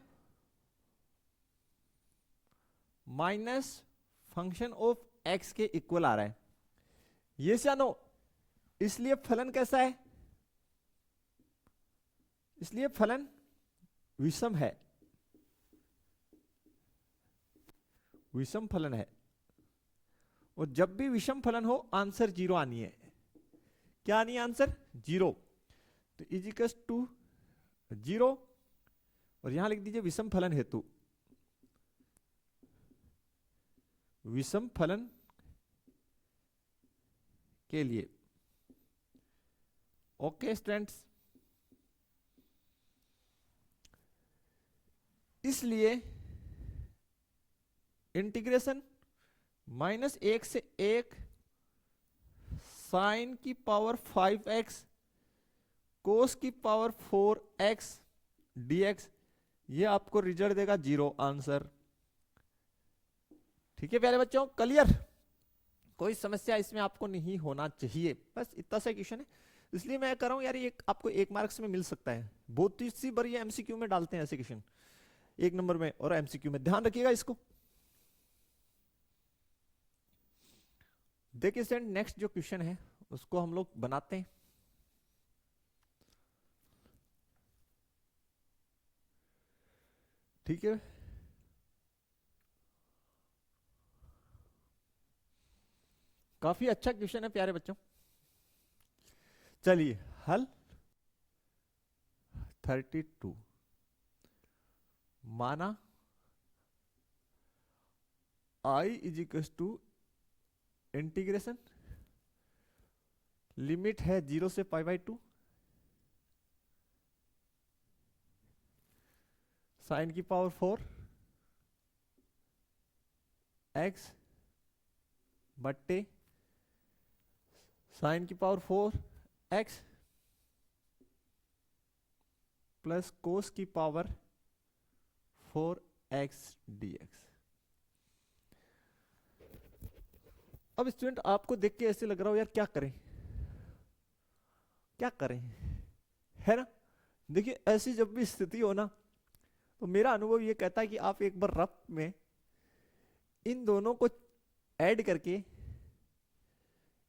माइनस फंक्शन ऑफ x के इक्वल आ रहा है। ये या नो, इसलिए फलन कैसा है, इसलिए फलन विषम है, विषम फलन है। और जब भी विषम फलन हो आंसर 0 आनी है। क्या आनी है आंसर 0, तो इज इक्वल टू 0, और यहां लिख दीजिए विषम फलन हेतु, विषम फलन के लिए। ओके स्टूडेंट्स, इसलिए इंटीग्रेशन -1 से 1 साइन की पावर 5x कोस की पावर 4x dx, ये आपको रिजल्ट देगा 0 आंसर। ठीक है प्यारे बच्चों, क्लियर, कोई समस्या इसमें आपको नहीं होना चाहिए, बस इतना सा क्वेश्चन है, इसलिए मैं कर रहा हूं यार ये आपको 1 मार्क्स में मिल सकता है। बहुत सी बार ये एमसीक्यू में डालते हैं ऐसे क्वेश्चन, 1 नंबर में और एमसीक्यू में, ध्यान रखिएगा इसको। देखिए स्टूडेंट नेक्स्ट जो क्वेश्चन है उसको हम लोग बनाते हैं। ठीक है, काफी अच्छा क्वेश्चन है प्यारे बच्चों। चलिए हल 32, माना I is equal to integration, limit है 0 से π/2 साइन की पावर 4 x बट्टे साइन की पावर 4 x प्लस कोस की पावर 4x dx। अब स्टूडेंट आपको देख के ऐसे लग रहा हो यार क्या करें क्या करें, है ना। देखिए ऐसी जब भी स्थिति हो ना, तो मेरा अनुभव ये कहता है कि आप एक बार रफ में इन दोनों को ऐड करके,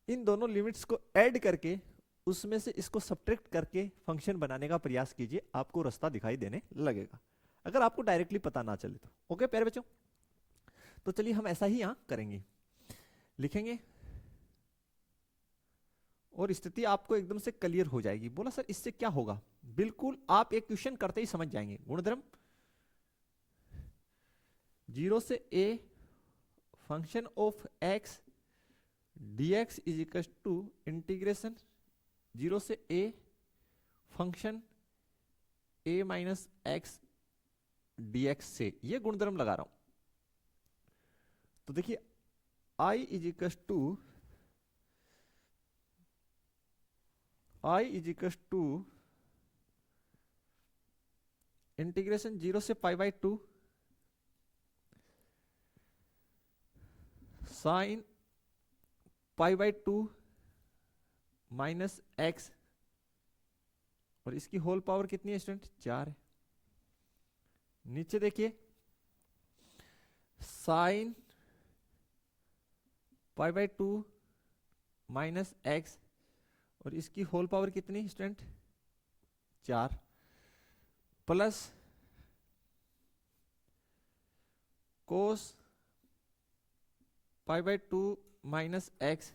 इन दोनों लिमिट्स को ऐड करके उसमें से इसको सब्ट्रैक्ट करके फंक्शन बनाने का प्रयास कीजिए, आपको रास्ता दिखाई देने लगेगा, अगर आपको डायरेक्टली पता ना चले तो। ओके प्यारे बच्चों, तो चलिए हम ऐसा ही यहां करेंगे, लिखेंगे और स्थिति आपको एकदम से क्लियर हो जाएगी। बोला सर इससे क्या होगा, बिल्कुल आप एक क्वेश्चन करते ही समझ जाएंगे। गुणधर्म 0 से a function of x dx is equal to integration 0 से a function a minus x dx से, ये गुणधर्म लगा रहा हूं। तो देखिए i is equal to integration 0 से pi by 2 sine pi by 2 minus x, और इसकी होल पावर कितनी है स्टूडेंट, 4 है। नीचे देखिए sign pi by 2 minus x, और इसकी होल पावर कितनी student, 4, plus cos pi by 2 minus x,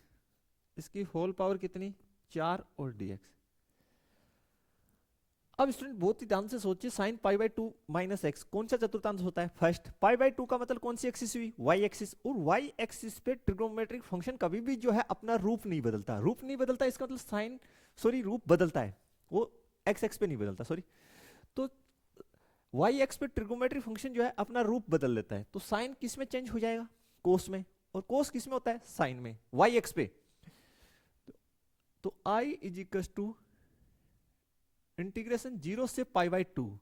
इसकी होल पावर कितनी, 4 और dx। अब स्टूडेंट बहुत ही ध्यान से सोचिए, sign pi by 2 minus x कौन सा चतुर्थांश होता है, फर्स्ट। पाई बाई 2 का मतलब कौन सी एक्सिस हुई, वाई एक्सिस, और वाई एक्सिस पे ट्रिग्नोमेट्रिक फंक्शन कभी भी जो है अपना रूप नहीं बदलता, रूप नहीं बदलता इसका मतलब साइन, सॉरी रूप बदलता है, वो एक्स एक्स पे नहीं बदलता, सॉरी। तो वाई एक्स पे ट्रिग्नोमेट्रिक फंक्शन जो है अपना रूप बदल लेता है, तो साइन किस में चेंज हो जाएगा, कोस में, और कोस किस में होता है, साइन में, वाई एक्स पे। तो I is equal to integration 0 से पाई बाई 2,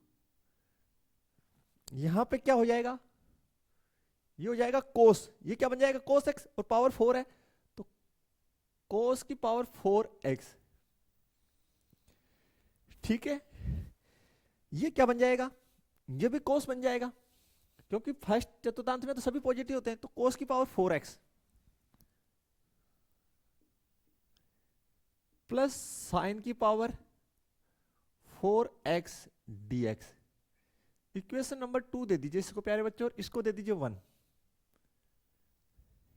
यहां पे क्या हो जाएगा, ये हो जाएगा कोस, ये क्या बन जाएगा, कोस एक्स, और पावर 4 है तो कोस की पावर 4x, ठीक है। ये क्या बन जाएगा, ये भी कोस बन जाएगा, क्योंकि फर्स्ट चतुर्थांश में तो सभी पॉजिटिव होते हैं, तो कोस की पावर 4x प्लस साइन की power 4x dx। Equation number 2 दे दीजिए इसको प्यारे बच्चों, और इसको दे दीजिए 1।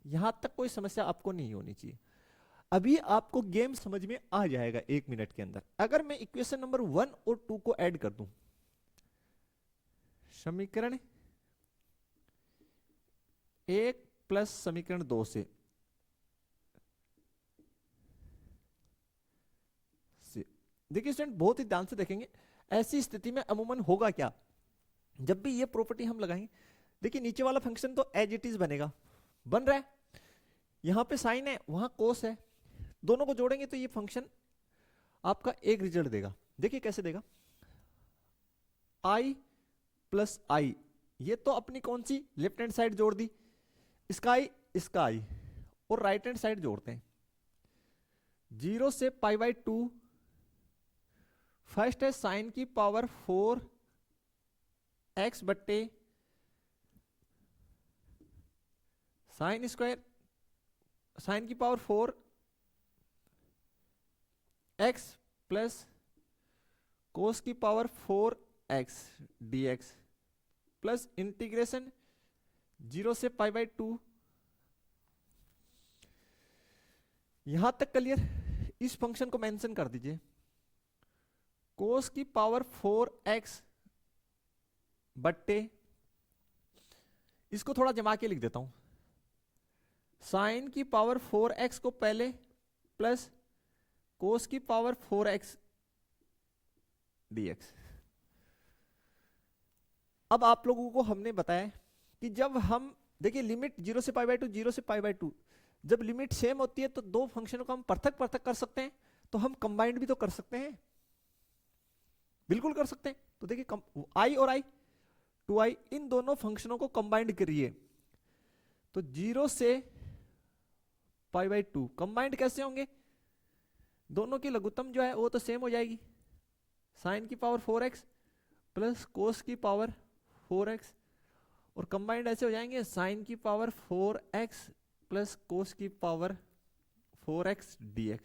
यहां तक कोई समस्या आपको नहीं होनी चाहिए। अभी आपको गेम समझ में आ जाएगा 1 मिनट के अंदर। अगर मैं इक्वेशन नंबर 1 और 2 को ऐड कर दूं, समीकरण 1 प्लस समीकरण 2 से देखिए स्टूडेंट बहुत ही ध्यान से देखेंगे, ऐसी स्थिति में अमूमन होगा क्या, जब भी ये प्रॉपर्टी हम लगाएंगे, देखिए नीचे वाला फंक्शन तो एज इट इज बनेगा, बन रहा है, यहां पे साइन है वहां कोस है, दोनों को जोड़ेंगे तो ये फंक्शन आपका एक रिजल्ट देगा। देखिए कैसे देगा, i प्लस आई, ये तो अपनी कौन सी लेफ्ट हैंड साइड जोड़ दी, इसका i और राइट हैंड साइड जोड़ते हैं। 0 से पाई बाई 2, फर्स्ट है साइन की पावर 4x बट्टे साइन स्क्वायर, साइन की पावर 4x प्लस कोस की power 4x dx plus integration 0 से पाई बाई 2। यहां तक क्लियर, इस फंक्शन को मेंशन कर दीजिए, कोस की पावर 4x बट्टे, इसको थोड़ा जमा के लिख देता हूं, साइन की पावर 4x को पहले प्लस कोस की पावर 4x dx। अब आप लोगों को हमने बताया कि जब हम देखिए लिमिट 0 से पाई बाई 2, 0 से पाई बाई 2, जब लिमिट सेम होती है तो दो फंक्शनों को हम पृथक पृथक कर सकते हैं, तो हम कंबाइंड भी तो कर सकते हैं, बिल्कुल कर सकते हैं। तो देखिए आई और आई 2i, इन दोनों फंक्शनों को कंबाइंड करिए, तो 0 से पाई बाई 2 कंबाइंड कैसे होंगे, दोनों की लघुत्तम जो है वो तो सेम हो जाएगी, साइन की पावर 4x प्लस कोस की पावर 4x, और कंबाइंड ऐसे हो जाएंगे साइन की पावर 4x प्लस कोस की पावर 4x dx।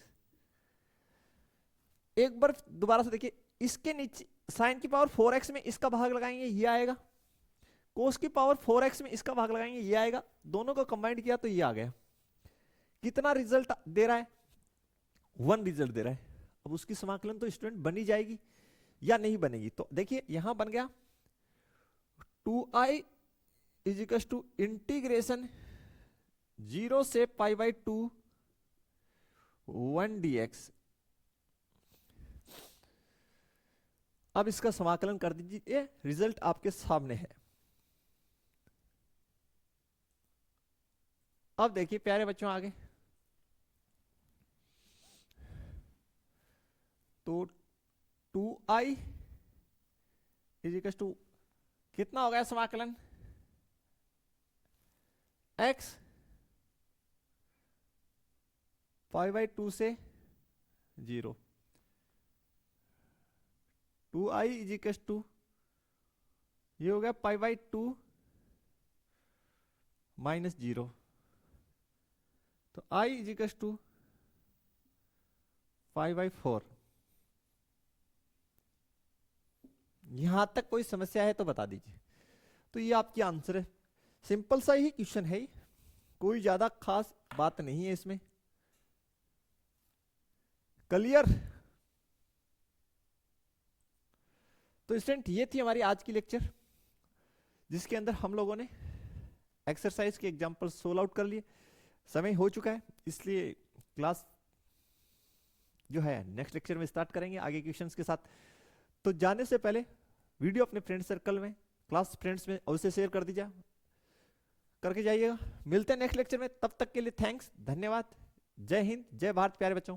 एक बार दोबारा से देखिए, इसके नीचे साइन की पावर 4x में इसका भाग लगाएंगे ये आएगा, कोस की पावर 4x में इसका भाग लगाएंगे ये आएगा, दोनों को कंबाइंड किया तो ये आ गया। कितना रिजल्ट दे रहा है? 1 रिजल्ट दे रहा है। अब उसकी समाकलन तो स्टूडेंट बनी जाएगी या नहीं बनेगी? तो देखिए यहां बन गया 2i is equal to integration 0 से π/2 1 dx। अब इसका समाकलन कर दीजिए, रिजल्ट आपके सामने है। अब देखिए प्यारे बच्चों आगे, तो 2i इज इक्वल टू कितना हो गया समाकलन? x π/2 से 0, 2i इज इक्वल टू ये हो गया π/2 माइनस 0, तो i इज इक्वल टू 5/4। यहां तक कोई समस्या है तो बता दीजिए। तो ये आपकी आंसर है, सिंपल सा ही क्वेश्चन है, कोई ज्यादा खास बात नहीं है इसमें। क्लियर? तो स्टूडेंट ये थी हमारी आज की लेक्चर, जिसके अंदर हम लोगों ने एक्सरसाइज के एग्जांपल सोल्व आउट कर लिए। समय हो चुका है, इसलिए क्लास जो है नेक्स्ट लेक्चर में स्टार्ट करेंगे आगे क्वेश्चंस के साथ। तो जाने से पहले वीडियो अपने फ्रेंड सर्कल में, क्लास फ्रेंड्स में अवश्य शेयर कर दीजिए, करके जाइएगा। मिलते हैं नेक्स्ट लेक्चर में, तब तक के लिए थैंक्स, धन्यवाद। जय हिंद, जय भारत प्यारे बच्चों।